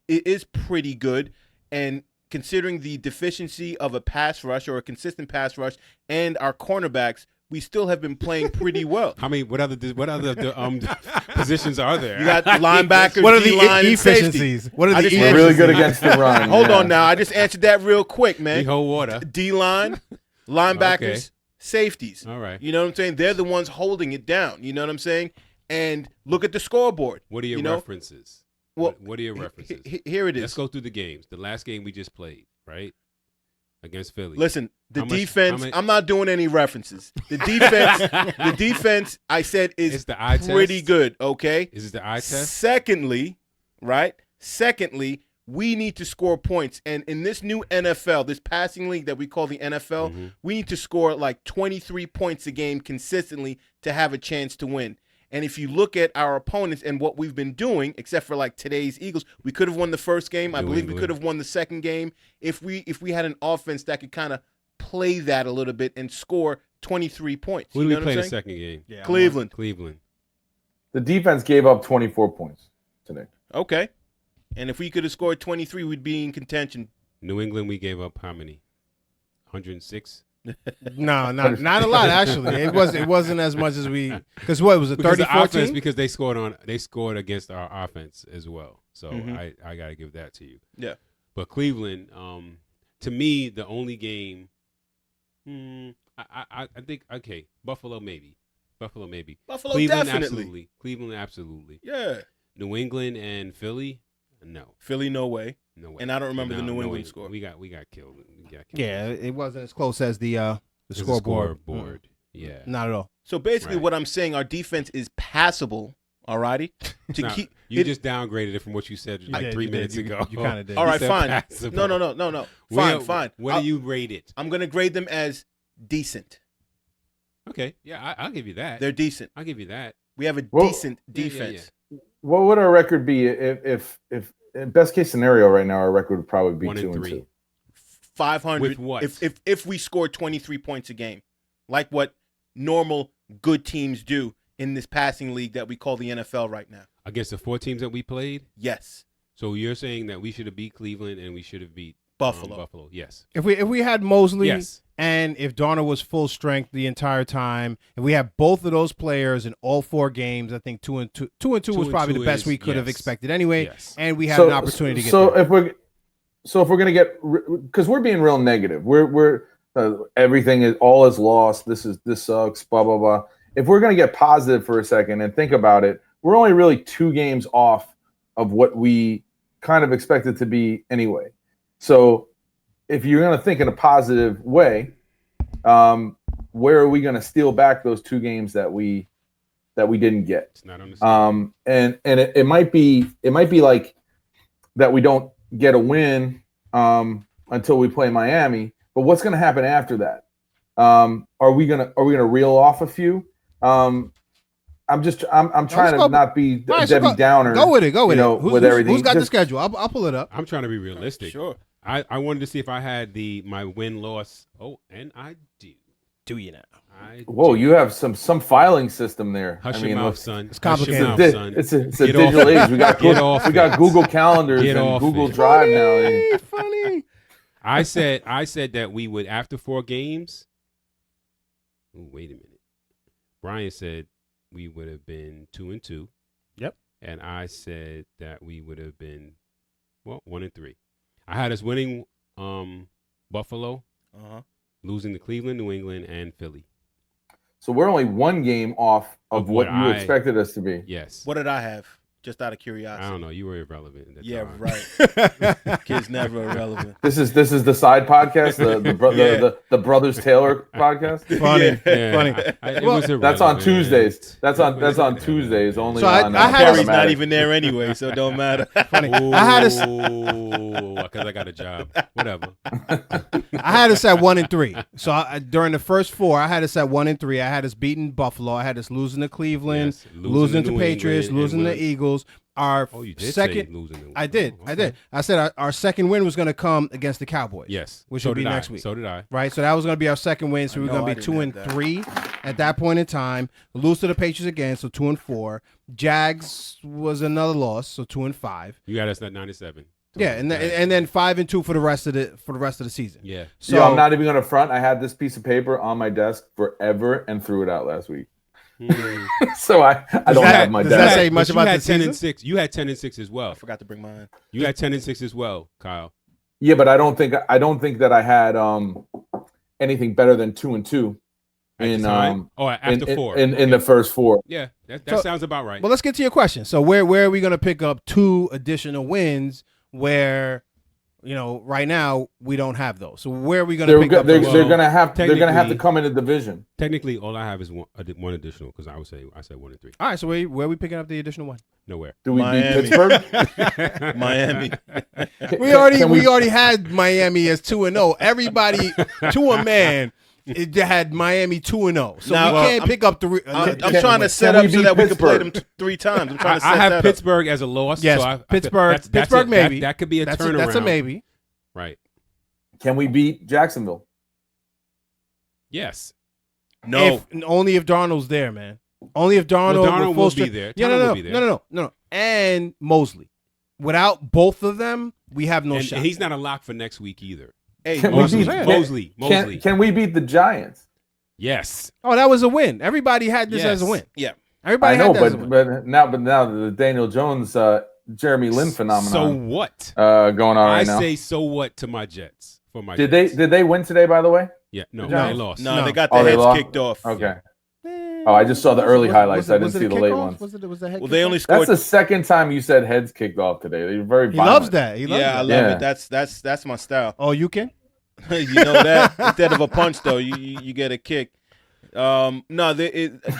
is pretty good, and considering the deficiency of a pass rush or a consistent pass rush, and our cornerbacks, we still have been playing pretty well. How many? What other positions are there? You got linebackers, What are the D-line, and safety. efficiencies? What are I the just We're answered- really good against the run. Hold yeah. on now. I just answered that real quick, We man. hold water. D-line, linebackers, Okay. safeties. All right. You know what I'm saying? They're the ones holding it down. You know what I'm saying? And look at the scoreboard. What are your you know? references? Well, what are your references? Here it is. Let's go through the games. The last game we just played, right? Against Philly. Listen, the How much- defense. how much- I'm not doing any references. The defense. the defense. I said It's is the eye pretty test? good. Okay. Is it the eye test? Secondly, we need to score points. And in this new NFL, this passing league that we call the NFL, Mhm. we need to score like 23 points a game consistently to have a chance to win. And if you look at our opponents and what we've been doing, except for like today's Eagles, we could have won the first game. I New believe we England. could have won the second game if we had an offense that could kind of play that a little bit and score 23 points. Who You did know we what play I'm the saying? second game? Yeah, Cleveland. Cleveland. The defense gave up 24 points today. Okay. And if we could have scored 23, we'd be in contention. New England, we gave up how many? 106? No, not a lot actually. It wasn't as much as we because what was it 30-14? Because they scored against our offense as well. So I got to give that to you. Yeah. But Cleveland, to me, the only game, I think Buffalo maybe. Buffalo Cleveland definitely. Cleveland absolutely. Yeah. New England and Philly, no. Philly, no way. No way. And I don't remember the New England way. score. We got killed. Yeah, it wasn't as close as the scoreboard. Yeah. Not at all. So basically, Right. what I'm saying, our defense is passable. Alrighty. You just downgraded it from what you said like 3 minutes ago. You kind of did. All right, said fine. passable. No. Fine. What do you rate it? I'm gonna grade them as decent. Okay. Yeah, I'll give you that. They're decent. I'll give you that. We have a Well, decent defense. What would our record be if in best case scenario right now our record would probably be 2-2. 500 With what? If we score 23 points a game, like what normal good teams do in this passing league that we call the NFL right now. Against the 4 teams that we played? Yes. So you're saying that we should have beat Cleveland and we should have beat Buffalo. Yes. If we had Mosley Yes. and if Darnold was full strength the entire time, if we have both of those players in all 4 games, I think 2-2 was probably the best we could have expected anyway. Yes. And we had an opportunity to get so there. if we're gonna get, because we're being real negative, we're everything is lost. This sucks. Blah blah blah. If we're gonna get positive for a second and think about it, we're only really 2 games off of what we kind of expected to be anyway. So if you're gonna think in a positive way, where are we gonna steal back those 2 games that we didn't get? It's not on the and it might be like that we don't get a win until we play Miami. But what's going to happen after that? Are we gonna reel off a few? I'm trying to not be Debbie Downer. Go with it. With everything. Who's got the schedule? I'll pull it up. I'm trying to be realistic. Sure. I wanted to see if I had my win-loss. Oh, and I do. Do you now? Whoa, you have some filing system there. Hush your mouth, son. It's complicated. Hush your mouth, son. It's a digital age. We got Google Calendars and Google Drive now. Funny. I said that we would after 4 games. Ooh, wait a minute. Brian said we would have been 2-2. Yep. And I said that we would have been 1-3. I had us winning Buffalo, losing to Cleveland, New England, and Philly. So we're only 1 game off of what you expected us to be. Yes. What did I have? Just out of curiosity. I don't know. You were irrelevant. At that Yeah, time. right. Kid's never irrelevant. This is the side podcast, the Brothers Taylor podcast. Funny. Yeah, Funny. it was irrelevant. That's on Tuesdays. That's on Tuesdays only. So on I had Carrie's Automatic. not even there anyway, so it don't matter. Funny. Ooh, I had us. because I got a job. Whatever. I had us at 1-3. So during the first 4, I had us at 1-3. I had us beating Buffalo. I had us losing to Cleveland, Yes, losing to New Patriots, England, losing and to winning. Eagles. Our Oh, you did second. say losing. To, I did. oh, I okay. did. I said our second win was going to come against the Cowboys. Yes. Which so would be did next I. week. So did I. Right. So that was going to be our second win. So we were know going I to be didn't have 2-3 at that point in time. Lose to the Patriots again. So 2-4. Jags was another loss. So 2-5. You got us at 97. Yeah, and then 5-2 for the rest of the season. Yeah. So I'm not even going to front. I had this piece of paper on my desk forever and threw it out last week. So I don't have my does that desk. say much But about you had the 10 season? and 6. You had 10 and 6 as well. I forgot to bring mine. You had 10 and 6 as well, Kyle. Yeah, but I don't think that I had anything better than 2-2 At in the time? After 4. in the first 4. Yeah, that So- sounds about right. Well, let's get to your question. So where are we going to pick up 2 additional wins where, right now we don't have those? So where are we going to pick up They're those? going to have to technically- come in a division. Technically, all I have is one additional because I said 1-3. All right, so where are we picking up the additional one? Nowhere. Do we Miami. beat Pittsburgh? Miami. We already had Miami as 2-0. Everybody to a man it had Miami 2-0. So Now, we can't pick up the I'm trying to set can we up so beat that we can play Pittsburgh? them 3 times. I'm trying to set I have that Pittsburgh as a loss. Yes, so Pittsburgh. that's Pittsburgh, maybe. That could be a turnaround. That's a maybe. Right. Can we beat Jacksonville? Yes. up. No. Only if Darnold's there, man. Only if Darnold, Well, Darnold with full will be strength- there. Yeah, Darnold will be there. no. And Mosley. Without both of them, we have no And shot. he's not a lock for next week either. Hey, Can we Mosley. beat Can we beat the Giants? Yes. Oh, that was a win. Everybody had this as a win. Yeah. Everybody I know, had that as a win. but now the Daniel Jones, Jeremy Lin phenomenon. So what? Going on right now. I say so what to my Jets for my. Jets. Did they win today? By the way. Yeah. No, No. they lost. No, No. they got Oh, their they heads lost? kicked off. Okay. Oh, I just saw the early highlights. I didn't see the late ones. Was the head Well, they only kickoff? scored. That's the second time you said heads kicked off today. You're very He violent. loves that. He loves Yeah, I that. love Yeah. it. That's my style. Oh, you can? You know that instead of a punch though, you get a kick. No,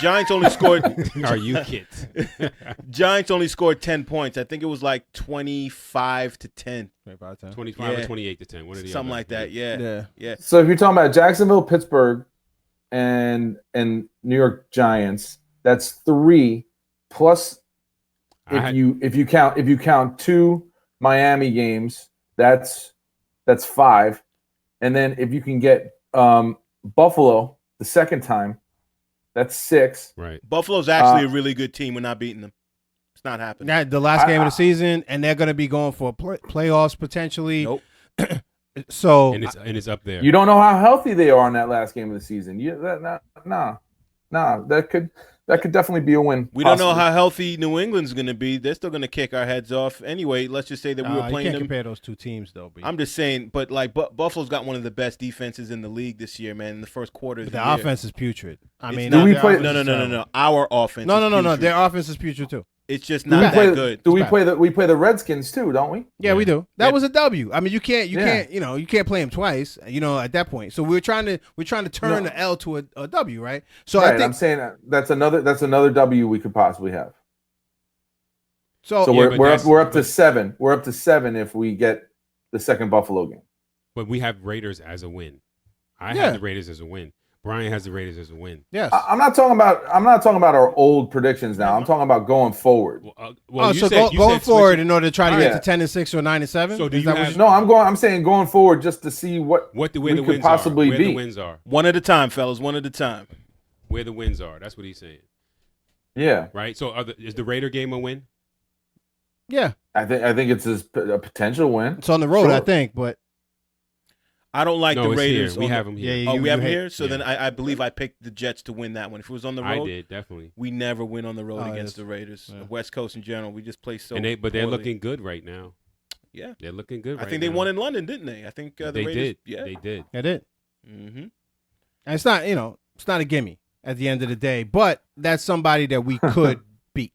Giants only scored. Are you kids? Giants only scored 10 points. I think it was like 25-10, 25 or 28 to 10. One of the something other. like that. Yeah. So if you're talking about Jacksonville, Pittsburgh, and New York Giants, that's 3 plus. If you count 2 Miami games, that's 5, and then if you can get Buffalo the second time, that's 6. Right. Buffalo's actually a really good team. We're not beating them. It's not happening. That the last game of the season, and they're going to be going for playoffs potentially. Nope. So And it's up there. You don't know how healthy they are in that last game of the season. That could definitely be a win. We don't know how healthy New England's going to be. They're still going to kick our heads off anyway. Let's just say that we were you playing can't them. compare those two teams though. B. I'm just saying, but like Buffalo's got one of the best defenses in the league this year, man. In the first quarter of But the the year. offense is putrid. I It's mean, not- Do we their play- offense is No. terrible. Our offense. No. is putrid. Their offense is putrid too. It's just Do we not play that good. Do we It's play the Redskins too? Don't we? Yeah, we do. That Yeah. was a W. I mean, you can't, you can't play him twice. At that point. So we're trying to turn the L to a W, right? So right. I think I'm saying that's another W we could possibly have. so. So Yeah, but we're up to 7. We're up to 7 if we get the second Buffalo game. But we have Raiders as a win. I Yeah. have the Raiders as a win. Brian has the Raiders as a win. Yes. I'm not talking about our old predictions now. I'm talking about going forward. Well, you so said, you going said forward switching- in order to try to Yeah. get to 10-6 or 9-7. So do Is you that what have- No, I'm saying going forward just to see what where we the could wins possibly are. Where be. the wins are. One at a time, fellas. One at a time. Where the wins are. That's what he's saying. Yeah, Right? So is the Raider game a win? Yeah, I think it's a potential win. it's on the road, Sure. I think, but I don't like No, the it's Raiders. here. We on have the- them here. Yeah, Oh, you we have them hate- here. So yeah. then I believe I picked the Jets to win that one. If it was on the road, I did, definitely. we never win on the road Oh, against yes. the Raiders. Yeah. West Coast in general, we just play so. But they're poorly. looking good right now. Yeah. They're looking good I right think they now. won in London, didn't they? I think the They Raiders. did. Yeah. They did. I did. Mm-hmm. And it's not, it's not a gimme at the end of the day, but that's somebody that we could beat.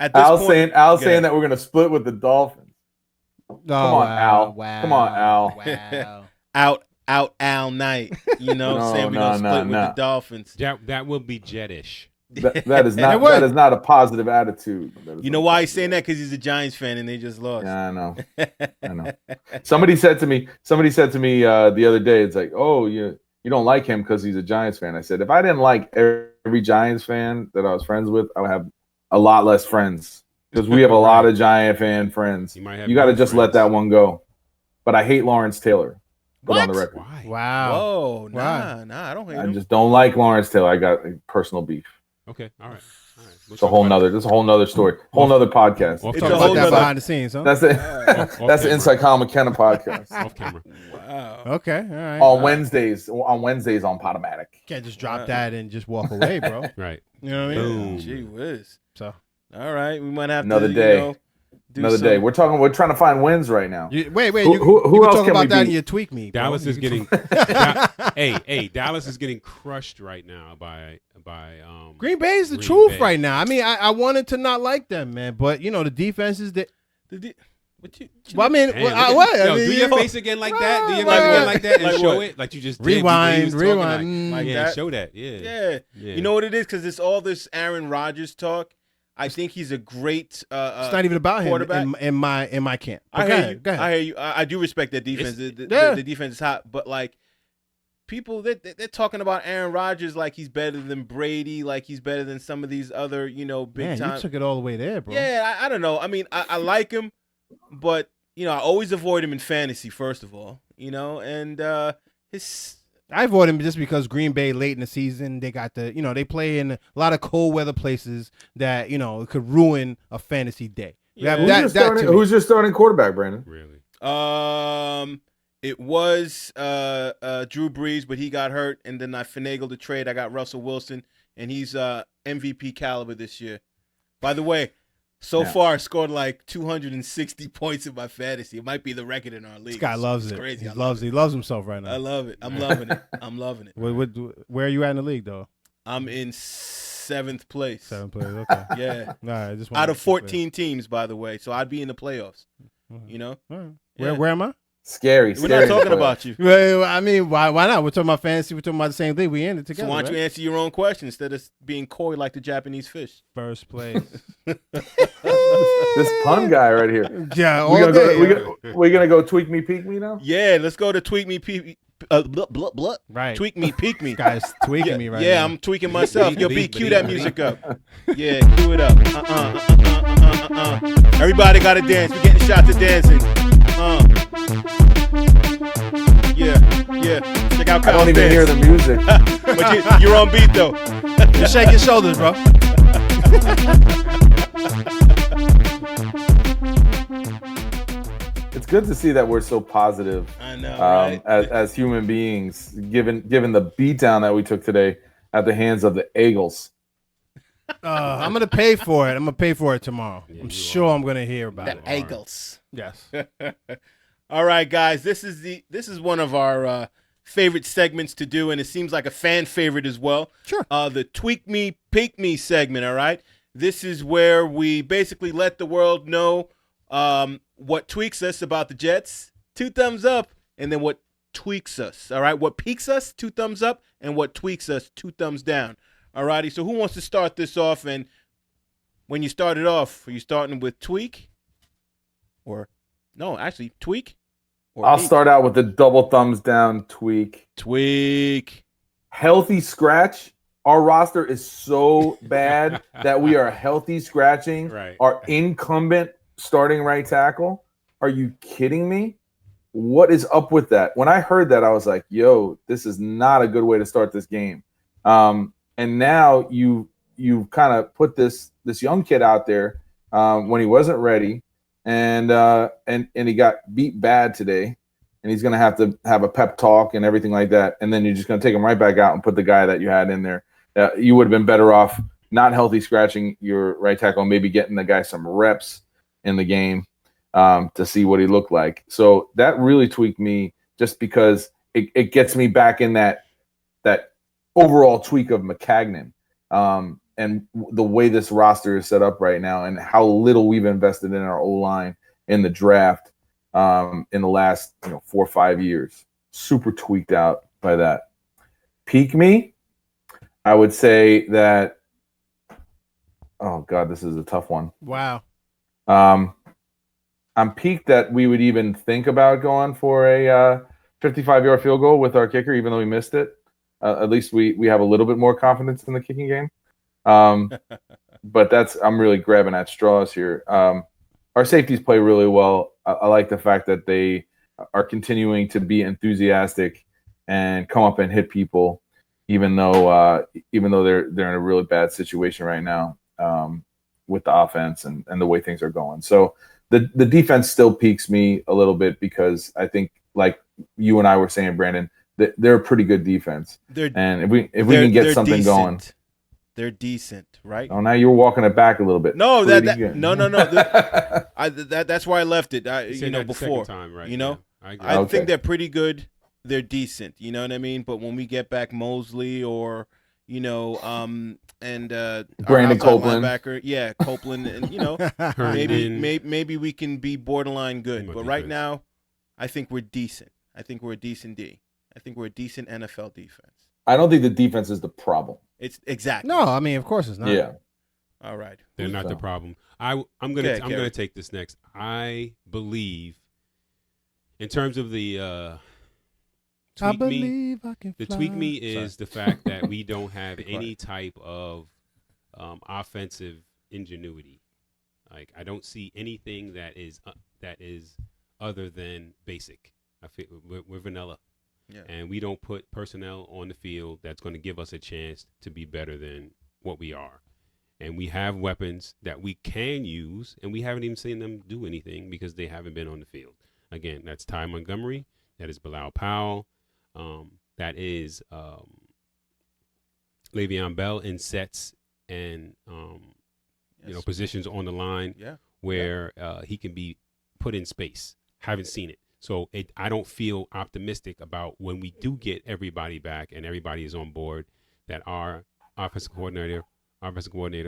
At this Al's point, saying go ahead. that we're gonna split with the Dolphins. Oh, Come on, Al. Wow. Come on, Al. Wow. out Al Knight, No, saying we're gonna no, split no. with the Dolphins. That will be Jettish. That is not It would. that is not a positive attitude. That is You not know a why he's positive saying that? Because he's a Giants fan and they just lost. Yeah, I know. I know. Somebody said to me the other day, it's like, oh, you don't like him because he's a Giants fan. I said, if I didn't like every Giants fan that I was friends with, I would have a lot less friends because we have a lot of Giant fan friends. You might have You got to more just let friends. that one go. But I hate Lawrence Taylor. Put on the What? record. Why? Wow. Whoa, Wow. nah, I don't hate I him. just don't like Lawrence Taylor. I got a personal beef. Okay. All right. We'll It's a whole nother. That's a whole nother story. Whole nother podcast. Off It's Talk a about whole that nother- behind the scenes, huh? That's it. Off That's the camera. Inside Kyle McKenna podcast Off camera. Wow. Okay, all right. on Wednesdays. On Wednesdays on Podomatic. Can't just drop that and just walk away, bro. Right. You know what I mean? Boom. Gee whiz. So All right, we might have Another to, day. do Another some- day. We're trying to find wins right now. wait, Who- you who can else talk can we about that beat? and you tweak me. bro. Dallas is You- getting hey, Dallas is getting crushed right now by Green Bay is the Green truth Bay. right now. I mean, I wanted to not like them, man, but the defense is that. What you- Well, I mean, Damn, what? look at- What? I Yo, mean, do your face again like that. Do your Right, face again right. like that and Like show what? it like you just did. Rewind, You was talking rewind. Like, Like yeah, that? show that. Yeah. Yeah. Yeah. You know what it is? Because it's all this Aaron Rodgers talk. I think he's a great it's not even about him quarterback. in my camp. But I go hear ahead, you. go ahead. I hear you. I do respect that defense. Yeah. The defense is hot, but like people, they're talking about Aaron Rodgers like he's better than Brady, like he's better than some of these other, big Man, time. you took it all the way there, bro. Yeah, I don't know. I mean, I like him, but I always avoid him in fantasy. First of all, and his. I avoid him just because Green Bay late in the season, they got they play in a lot of cold weather places that, it could ruin a fantasy day. Yeah. That to me. Who's your starting quarterback, Brandon? Really. It was Drew Brees, but he got hurt, and then I finagled the trade. I got Russell Wilson, and he's MVP caliber this year. By the way, so far I scored like 260 points in my fantasy. It might be the record in our league. This guy loves it. Crazy. He loves himself right now. I love it. I'm loving it. I'm loving it. Where are you at in the league, though? I'm in 7th place. 7th place. Okay. Yeah. All right. Just out of 14 teams, by the way, so I'd be in the playoffs. You know. All right. Yeah. Where am I? Scary. We're not talking about you. Well, I mean, why not? We're talking about fantasy. We're talking about the same thing. We in it together. So why don't you answer your own question instead of being coy like the Japanese fish? First place. This pun guy right here. Yeah, We're gonna go tweak me, peek me now. Yeah, let's go to tweak me, peek. Right. Tweak me, peek me. This guy's tweaking me right now. Yeah, I'm tweaking myself. Yo, B, cue that music up. Yeah, cue it up. Everybody got to dance. We're getting shots of dancing. Yeah. Check out Kyle's I don't even dance. hear the music. But you're on beat though. Just shake your shoulders, bro. It's good to see that we're so positive. I know, right? as human beings, given the beatdown that we took today at the hands of the Eagles. I'm gonna pay for it. I'm gonna pay for it tomorrow. I'm sure I'm gonna hear about it. The Eagles. Yes. All right, guys. This is one of our favorite segments to do, and it seems like a fan favorite as well. Sure. The Tweak Me, Peek Me segment. All right. This is where we basically let the world know what tweaks us about the Jets. 2 thumbs up, and then what tweaks us. All right. What peaks us? 2 thumbs up, and what tweaks us? 2 thumbs down. All righty. So who wants to start this off? And when you start it off, are you starting with tweak? Or no, actually tweak? Or I'll peak? start out with the double thumbs down tweak. Tweak. Healthy scratch. Our roster is so bad that we are healthy scratching our incumbent starting right tackle. Are you kidding me? What is up with that? When I heard that, I was like, yo, this is not a good way to start this game. And now you kind of put this young kid out there when he wasn't ready, and he got beat bad today, and he's going to have a pep talk and everything like that, and then you're just going to take him right back out and put the guy that you had in there. You would have been better off not healthy scratching your right tackle and maybe getting the guy some reps in the game to see what he looked like. So that really tweaked me just because it gets me back in that overall tweak of McCagnon and the way this roster is set up right now and how little we've invested in our O-line in the draft in the last 4 or 5 years. Super tweaked out by that. Peak me, I would say that, oh God, this is a tough one. Wow. I'm peaked that we would even think about going for a 55-yard field goal with our kicker, even though we missed it. At least we have a little bit more confidence in the kicking game. But I'm really grabbing at straws here. Our safeties play really well. I like the fact that they are continuing to be enthusiastic and come up and hit people, even though they're in a really bad situation right now with the offense and the way things are going. So the defense still piques me a little bit because I think, like you and I were saying, Brandon, they're a pretty good defense. And if we can get something decent. going. They're decent, right? Oh, now you're walking it back a little bit. No, no. That's why I left it. Before. Time, right? I think they're pretty good. They're decent. You know what I mean? But when we get back Mosley or Brandon Copeland, linebacker, Copeland, and maybe we can be borderline good. But right now, I think we're decent. I think we're a decent D. I think we're a decent NFL defense. I don't think the defense is the problem. It's exactly. No, I mean, of course it's not. Yeah. All right. They're not the problem. I'm gonna take this next. I believe, in terms of the tweak me, the tweak me is the fact that we don't have any type of offensive ingenuity. Like I don't see anything that is other than basic. I feel we're vanilla. Yeah. And we don't put personnel on the field that's going to give us a chance to be better than what we are. And we have weapons that we can use, and we haven't even seen them do anything because they haven't been on the field. Again, that's Ty Montgomery, That is Bilal Powell. That is Le'Veon Bell in sets and positions on the line where he can be put in space. Haven't seen it. So I don't feel optimistic about when we do get everybody back and everybody is on board that our offensive coordinator,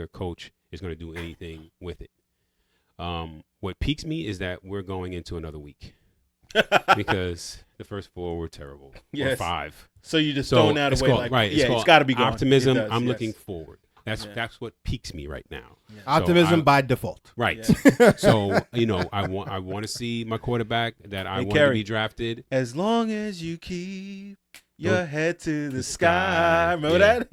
coach is going to do anything with it. What piques me is that we're going into another week because the first 4 were terrible. Or 5. So you just throwing that away like right. It's got to be gone. Optimism. I'm looking forward. That's what piques me right now. Yeah. Optimism by default. Right. Yeah. So I want to see my quarterback that I want to be drafted. As long as you keep your head to the sky. Remember that?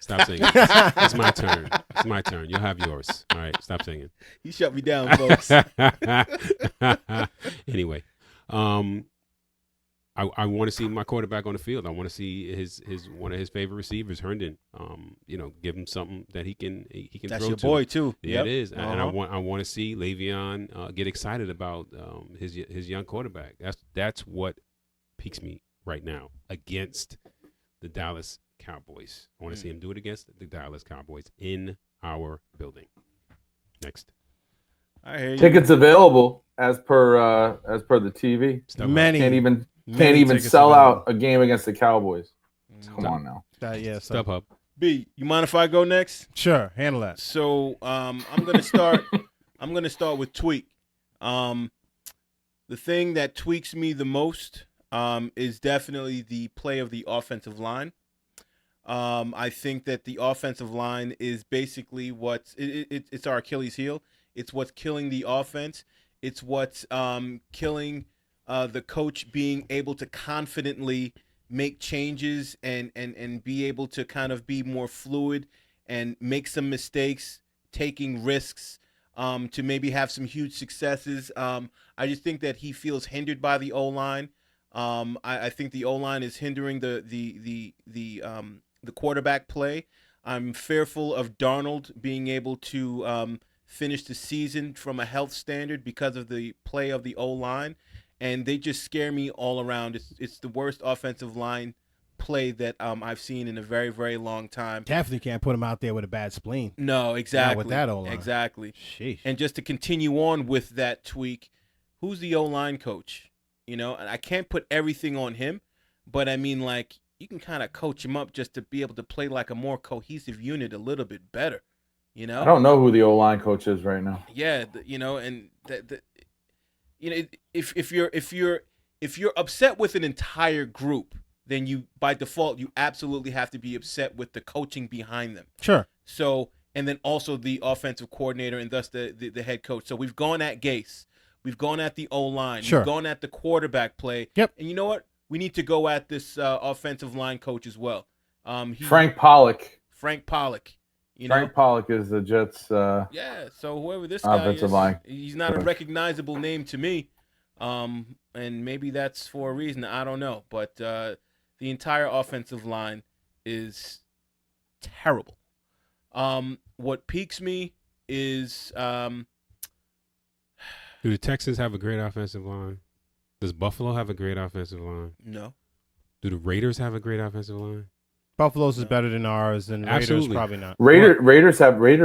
Stop singing. It's my turn. It's my turn. You'll have yours. All right. Stop singing. You shut me down, folks. Anyway, I want to see my quarterback on the field. I want to see his one of his favorite receivers, Herndon. Give him something that he can That's throw your to. boy too. Yeah, it is, and I want to see Le'Veon get excited about his young quarterback. That's what piques me right now against the Dallas Cowboys. I want to see him do it against the Dallas Cowboys in our building. Next. I hear you. Tickets available as per the TV. Many can't even sell out a game against the Cowboys. Come on now. StubHub. B, you mind if I go next? Sure, handle that. So I'm gonna start. I'm gonna start with tweak. The thing that tweaks me the most is definitely the play of the offensive line. I think that the offensive line is basically it's our Achilles heel. It's what's killing the offense. It's what's killing the coach being able to confidently make changes and be able to kind of be more fluid and make some mistakes, taking risks, to maybe have some huge successes. I just think that he feels hindered by the O-line. I think the O-line is hindering the quarterback play. I'm fearful of Darnold being able to finish the season from a health standard because of the play of the O-line. And they just scare me all around. It's the worst offensive line play that I've seen in a very, very long time. Definitely can't put him out there with a bad spleen. No, exactly. Not with that O-line. Exactly. Sheesh. And just to continue on with that tweak, who's the O-line coach? And I can't put everything on him, but I mean, like, you can kind of coach him up just to be able to play like a more cohesive unit a little bit better. I don't know who the O-line coach is right now. Yeah, if you're upset with an entire group, then you by default you absolutely have to be upset with the coaching behind them. Sure. So, and then also the offensive coordinator and thus the head coach. So we've gone at Gase, we've gone at the O-line, Sure. We've gone at the quarterback play. Yep. And you know what? We need to go at this offensive line coach as well. Frank Pollock. Frank Pollock is the Jets. So whoever this guy offensive is, line. he's not a recognizable name to me. And maybe that's for a reason. I don't know. But the entire offensive line is terrible. What piques me is do the Texans have a great offensive line? Does Buffalo have a great offensive line? No. Do the Raiders have a great offensive line? Buffalo's is better than ours, and Absolutely. Raiders probably not. Raiders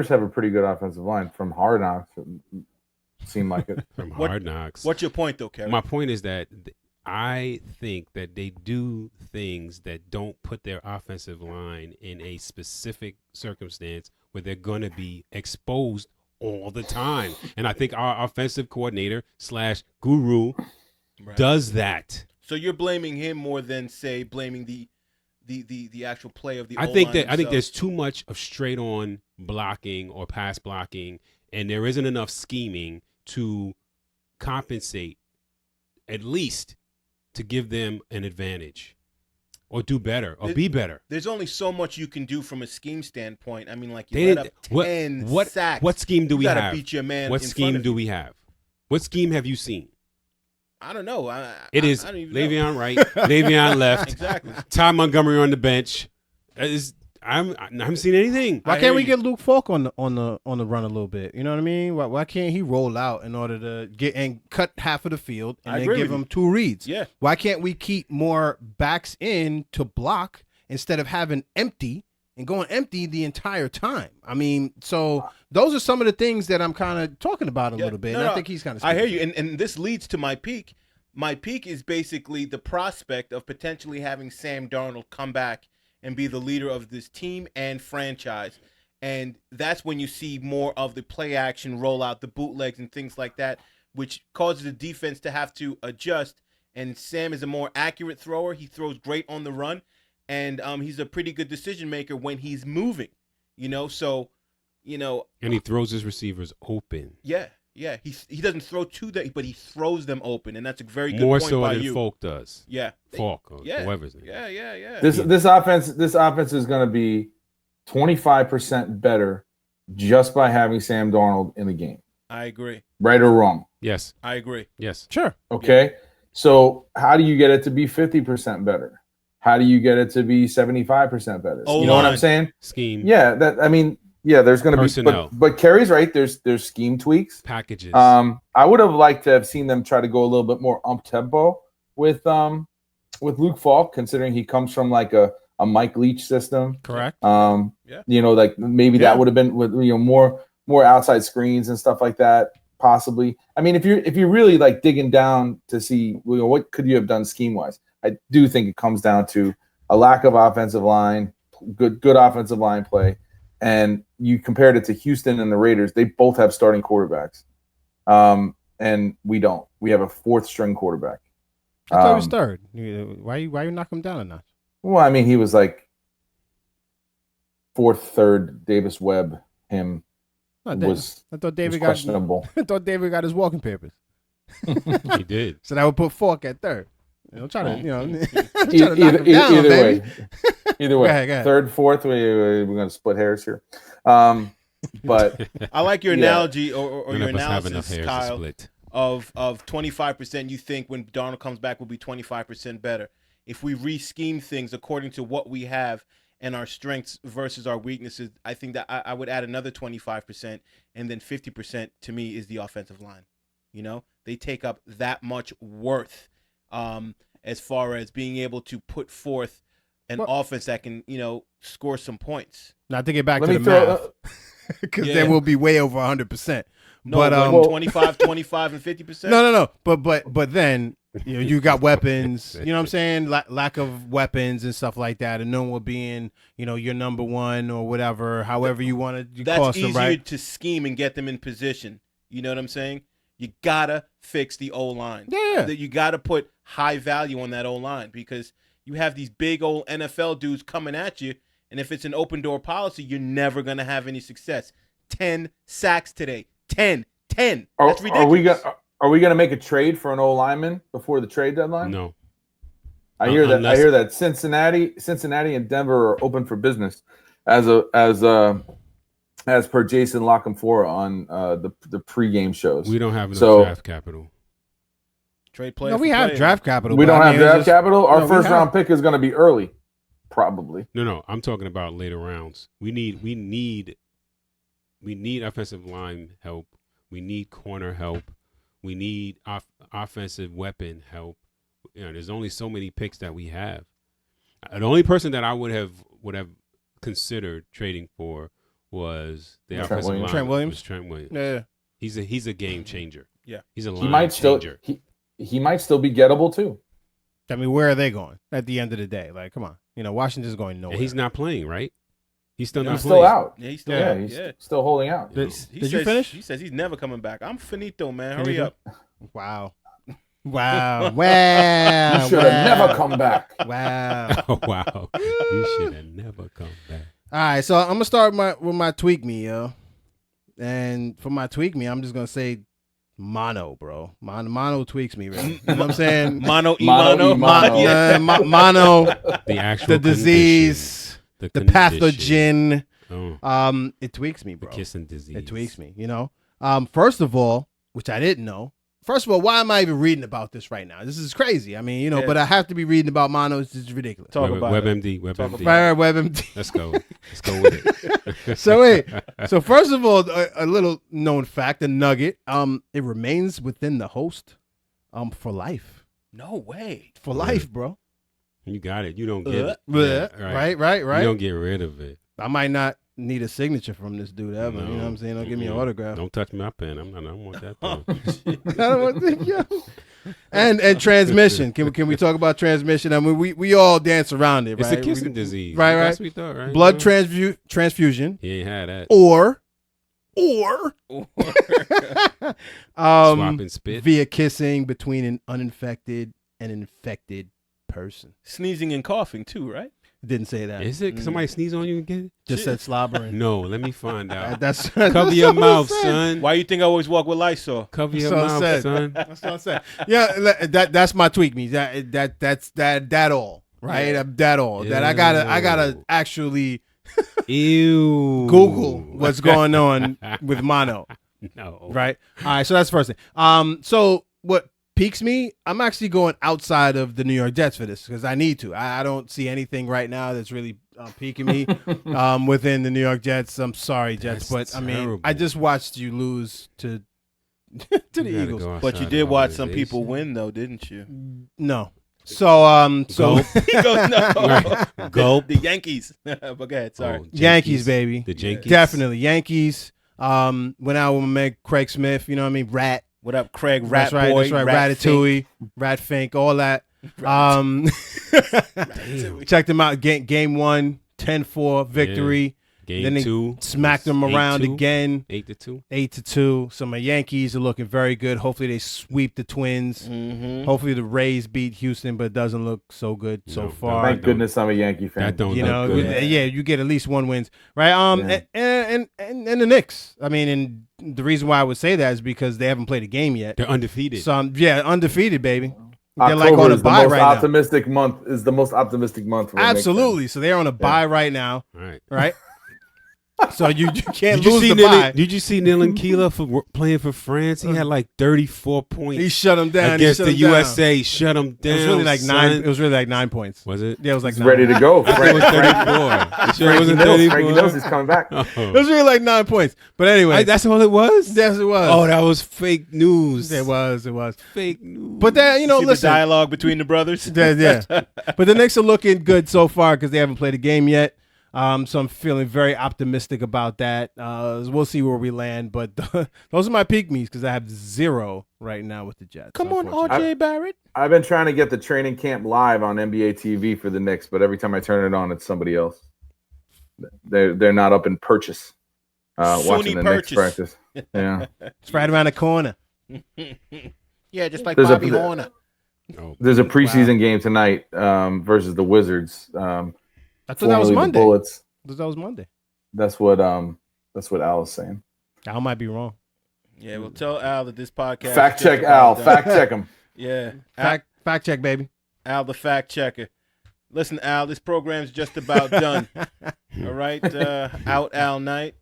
have a pretty good offensive line from Hard Knocks. It seemed like it. From Hard Knocks. What's your point, though, Kerry? My point is that I think that they do things that don't put their offensive line in a specific circumstance where they're going to be exposed all the time. And I think our offensive coordinator / guru does that. So you're blaming him more than, say, blaming the actual play of the I think there's too much of straight on blocking or pass blocking, and there isn't enough scheming to compensate, at least to give them an advantage or do better or be better. There's only so much you can do from a scheme standpoint. I mean, like, They let up 10 sacks. What scheme do we have? You gotta beat your man. What in scheme front of do you. we have? What scheme have you seen? I don't know. It is I don't even Le'Veon know. right, Le'Veon left, Exactly. Ty Montgomery on the bench. I haven't seen anything. Why can't we get Luke Falk on the run a little bit? You know what I mean? Why can't he roll out in order to get and cut half of the field and then give him 2 reads? Yeah. Why can't we keep more backs in to block instead of having empty and going empty the entire time? I mean, so those are some of the things that I'm kind of talking about a little bit. No, and no, I think he's kind of. I hear you, and this leads to my peak. My peak is basically the prospect of potentially having Sam Darnold come back and be the leader of this team and franchise. And that's when you see more of the play action rollout, the bootlegs and things like that, which causes the defense to have to adjust. And Sam is a more accurate thrower. He throws great on the run. And he's a pretty good decision maker when he's moving, so, And he throws his receivers open. Yeah. Yeah, he doesn't throw to them, but he throws them open, and that's a very good More point so by than you. Falk does. Yeah, Falk or whoever's name. Yeah. This offense is going to be 25% better just by having Sam Darnold in the game. I agree. Right or wrong? Yes. I agree. Yes. Sure. Okay. Yeah. So how do you get it to be 50% better? How do you get it to be 75% better? You know what I'm saying? Scheme. Yeah. There's going to be personnel. But Kerry's right. There's scheme tweaks. Packages. I would have liked to have seen them try to go a little bit more up tempo with Luke Falk, considering he comes from like a Mike Leach system. Correct. Like maybe that would have been with more outside screens and stuff like that. Possibly. I mean, if you're really like digging down to see what could you have done scheme wise, I do think it comes down to a lack of offensive line, good offensive line play. And you compared it to Houston and the Raiders, they both have starting quarterbacks. And we don't. We have a 4th string quarterback. I thought he was 3rd. Why you knock him down a notch? Well, I mean, he was like 4th, 3rd. Davis Webb, him I thought David got questionable. I thought David got his walking papers. He did. So that would put Falk at 3rd. I'm trying to, Either way. Either way. Go ahead. 3rd, 4th, we're going to split hairs here. But I like your analogy or None your of us have enough analysis, hairs to Kyle, split. of 25%. You think when Darnold comes back will be 25% better. If we re-scheme things according to what we have and our strengths versus our weaknesses, I think that I would add another 25%, and then 50% to me is the offensive line. They take up that much worth as far as being able to put forth an offense that can, score some points. Not to get back to the math, because they will be way over 100%. No, but 25, 25, and 50%. No. But then you got weapons. You know what I'm saying? Lack of weapons and stuff like that, and no one being your number one or whatever. However you want to cost them, right? That's easier to scheme and get them in position. You know what I'm saying? You gotta fix the O-line. Yeah. You gotta put high value on that O-line, because you have these big old NFL dudes coming at you, and if it's an open door policy, you're never gonna have any success. 10 sacks today. 10. That's ridiculous. Are we gonna make a trade for an O-lineman before the trade deadline? No. I hear that Cincinnati and Denver are open for business as per Jason Lockenfora on the pregame shows. We don't have enough draft capital. Trade player. No, we have draft capital. We don't have draft capital. Our first round pick is going to be early, probably. No. I'm talking about later rounds. We need offensive line help. We need corner help. We need offensive weapon help. There's only so many picks that we have. The only person that I would have considered trading for was the offensive line. Trent Williams. Trent Williams. Yeah. He's a game changer. Yeah. He's a line changer. He might still be gettable too. I mean, where are they going at the end of the day? Like, come on. Washington's going nowhere. And he's not playing, right? He's still not He's playing. still out. Yeah, he's still out. He's still holding out. Did you finish? He says he's never coming back. I'm finito, man. Hurry up. Wow. You should have never come back. Wow. Oh, wow. You should have never come back. All right, so I'm gonna start with my tweak me, yo. And for my tweak me, I'm just gonna say mono, bro. Mono tweaks me, really. You know what I'm saying? Mono. Mono. The actual the disease, the pathogen. It tweaks me, bro. The kissing disease. It tweaks me. First of all, which I didn't know, First of all, why am I even reading about this right now? This is crazy. I mean, you know, Yeah. but I have to be reading about mono. It's just ridiculous. Talk about WebMD. Right, WebMD. Let's go. Let's go with it. So wait. So first of all, a little known fact, a nugget. It remains within the host, for life. No way. For life, bro. You got it. You don't get it. Yeah, Yeah, right. You don't get rid of it. I might not need a signature from this dude ever. You know what I'm saying? Don't give me an autograph. Don't touch my pen. I don't want that pen. I don't want to, yo. And transmission. Can we talk about transmission? I mean, we all dance around it, It's right? a kissing disease. Right. That's what we thought, right? Blood transfusion. He ain't had that. Or Swapping spit. via kissing between an uninfected and infected person. Sneezing and coughing too, right? Didn't say that. Is it? Somebody sneeze on you again? Just said slobbering. No, let me find out. That's Cover your what I mouth, said. son. Why you think I always walk with Lysol? Cover your That's what I mouth, said. son. That's what I said. Yeah, that's my tweak me. That all. Right? Yeah. That all. That I gotta actually Ew. Google what's going on with mono. No. Right? All right, so that's the first thing. So what piques me, I'm actually going outside of the New York Jets for this because I need to. I don't see anything right now that's really piquing me within the New York Jets. I'm sorry, Jets, That's but I mean, terrible. I just watched you lose to the gotta Eagles. go But you outside did the watch some people organization. win though, didn't you? No. So Gulp. He goes, no. Right. Gulp. The Yankees. But go ahead, sorry. Oh, Yankees, baby. The Yankees. Definitely Yankees. Went out with my man Craig Smith. You know what I mean? Rat. What up, Craig? Rat That's right. Boy, That's right. Rat Ratatouille, Rat Fink, all that. Fink. Checked them out. Game 1, 10-4 victory. Game Then they 2. Smacked them around 8-2. again. 8-2. 8-2. So my Yankees are looking very good. Hopefully they sweep the Twins. Mm-hmm. Hopefully the Rays beat Houston, but it doesn't look so good so No, far. Thank goodness I'm a Yankee fan. That don't You look know, good. yeah, you get at least one wins, right? And the Knicks. I mean, and the reason why I would say that is because they haven't played a game yet. They're undefeated. So undefeated, baby. They're October like on a is the bye most right now. optimistic month. Is the most optimistic month. For a Knicks fan. Absolutely. So they're on a bye right now, All right. right? So you can't Did you lose see the bye. Did you see Dylan Keeler for playing for France? He had like 34 points He shut him down. against He the shut him down. USA. Shut him down. It was really like son. 9. It was really like 9 points. Was it? Yeah, it was like He's 9. ready to go. I think it was 34. You sure it wasn't 34? Frankie knows he's coming back. It Oh. was really like 9 points. But anyway, That's all it was? yes, it was. Oh, that was fake news. It was. Fake news. But that, See listen. the dialogue between the brothers. Yeah. But the Knicks are looking good so far because they haven't played a game yet. So I'm feeling very optimistic about that. We'll see where we land. But those are my peak me's because I have 0 right now with the Jets. Come on, unfortunately. RJ Barrett. I've been trying to get the training camp live on NBA TV for the Knicks, but every time I turn it on, it's somebody else. They're not up in Purchase watching the Knicks practice. Yeah, It's right around the corner. Yeah, just like There's Bobby a- Horner. Oh. there's a preseason game tonight versus the Wizards. I thought that was formerly the Monday. Bullets. I thought that was Monday. That's what Al is saying. I might be wrong. Yeah, well, tell Al that this podcast. Fact is check just about Al. done. Fact check him. Yeah, Fact check, baby. Al, the fact checker. Listen, Al, this program's just about done. All right, out Al night.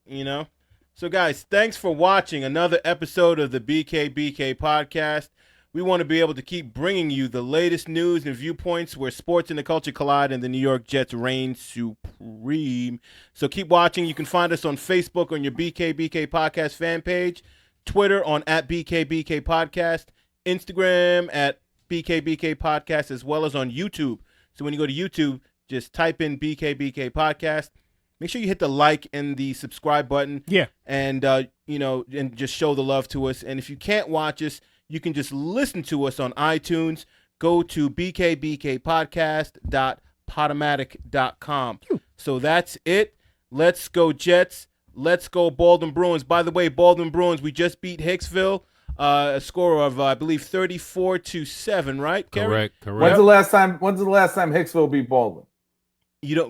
So, guys, thanks for watching another episode of the BKBK podcast. We want to be able to keep bringing you the latest news and viewpoints where sports and the culture collide and the New York Jets reign supreme. So keep watching. You can find us on Facebook on your BKBK Podcast fan page, Twitter on @BKBK Podcast, Instagram @BKBK Podcast, as well as on YouTube. So when you go to YouTube, just type in BKBK Podcast. Make sure you hit the like and the subscribe button. Yeah. And, and just show the love to us. And if you can't watch us, you can just listen to us on iTunes. Go to bkbkpodcast.podomatic.com. So that's it. Let's go Jets. Let's go Baldwin Bruins. By the way, Baldwin Bruins, we just beat Hicksville. A score of, I believe, 34-7, right, Kerry? Correct. When's the last time Hicksville beat Baldwin?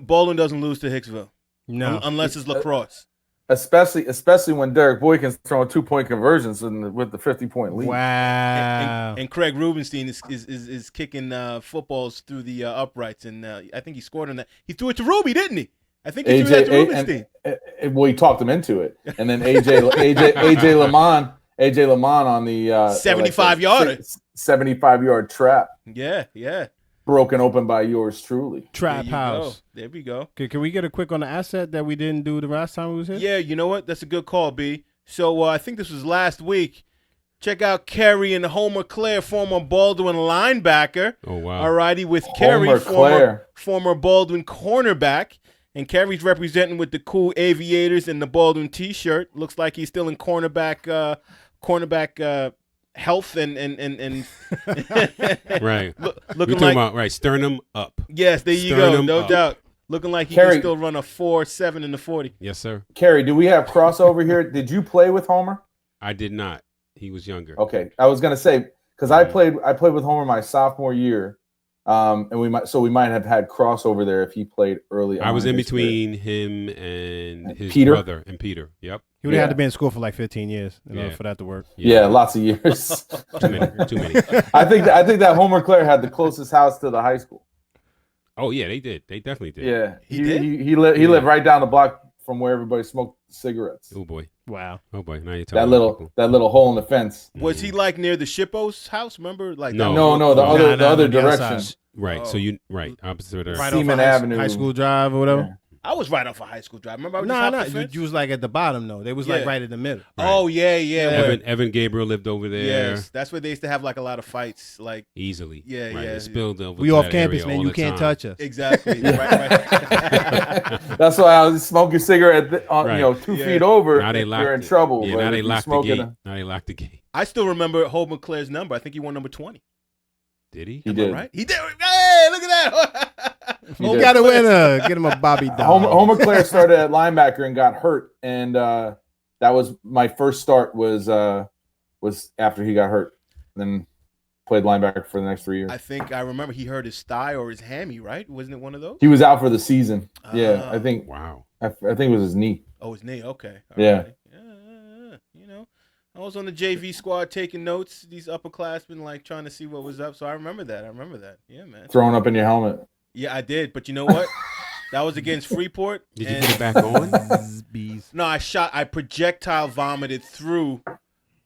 Baldwin doesn't lose to Hicksville. No. Unless it's lacrosse. Especially when Derek Boykins throwing 2-point conversions with the 50-point lead. Wow. And Craig Rubenstein is kicking footballs through the uprights, and I think he scored on that. He threw it to Ruby, didn't he? I think he threw that to Rubenstein. Well, he talked him into it, and then AJ AJ Lamont on the 75-yarder. 75-yard trap. Yeah. Broken open by yours truly. Trap house. There we go. Can we get a quick on the asset that we didn't do the last time we was here? Yeah, you know what? That's a good call, B. So I think this was last week. Check out Kerry and Homer Claire, former Baldwin linebacker. Oh, wow. All righty, with Kerry, former Baldwin cornerback. And Kerry's representing with the cool aviators and the Baldwin T-shirt. Looks like he's still in cornerback health and right. Looking like about right sternum up. Yes, there you go. No doubt. Looking like he can still run a 4.7 in the 40. Yes, sir. Kerry, do we have crossover here? Did you play with Homer? I did not. He was younger. Okay, I was gonna say because I played with Homer my sophomore year, and we might have had crossover there if he played early. I was in between him and his Peter? brother and Peter. Yep. He would have had to be in school for like 15 years in order for that to work. Yeah, lots of years. Too many. I think that Homer Claire had the closest house to the high school. Oh yeah, they did. They definitely did. Yeah, he lived right down the block from where everybody smoked cigarettes. Oh boy. Wow. Oh boy. Now you're that talking little hole in the fence. Was he like near the Shippo's house? Remember, like no, the other direction. Right. Oh. So opposite of Right Seaman off Avenue, High School Drive or whatever. Yeah. I was right off of High School Drive. Remember, I was No. You was like at the bottom though. They was like right in the middle. Right. Oh yeah. Evan Gabriel lived over there. Yes, that's where they used to have like a lot of fights. Like easily. Yeah. It spilled over. We off campus, man. You can't touch us. Exactly. right. That's why I was smoking cigarette on 2 feet over. Now they locked you're in trouble. Yeah, now they locked the gate. Now they locked the gate. I still remember Homer Claire's number. I think he won number 20. Did he? He did. Right? He did. Hey, look at that. He got a winner. Get him a Bobby doll. Homer Claire started at linebacker and got hurt, and that was my first start. Was after he got hurt, then played linebacker for the next 3 years. I think I remember he hurt his thigh or his hammy. Right? Wasn't it one of those? He was out for the season. Yeah, I think. Wow. I think it was his knee. Oh, his knee. Okay. Yeah. Right. I was on the JV squad taking notes. These upperclassmen like trying to see what was up. So I remember that. Yeah, man. Throwing up in your helmet. Yeah, I did. But you know what? That was against Freeport. Did you put it back on? No, I projectile vomited through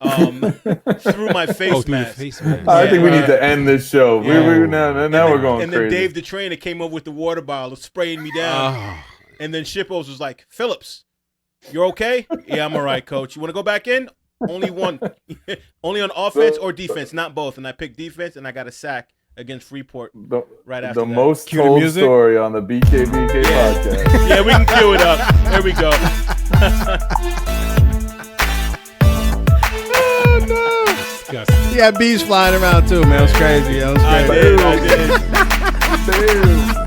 my face mask. I think we need to end this show. Yeah. Now we're going and crazy. then Dave the trainer came over with the water bottle, spraying me down. And then Shippos was like, Phillips, you're okay? Yeah, I'm all right, coach. You want to go back in? Only one. Only on offense or defense, not both. And I picked defense, and I got a sack against Freeport right after the that. most told story on the BKBK podcast. Yeah, we can cue it up. There we go. Yeah, bees flying around too, man. It was crazy. It was crazy. I did.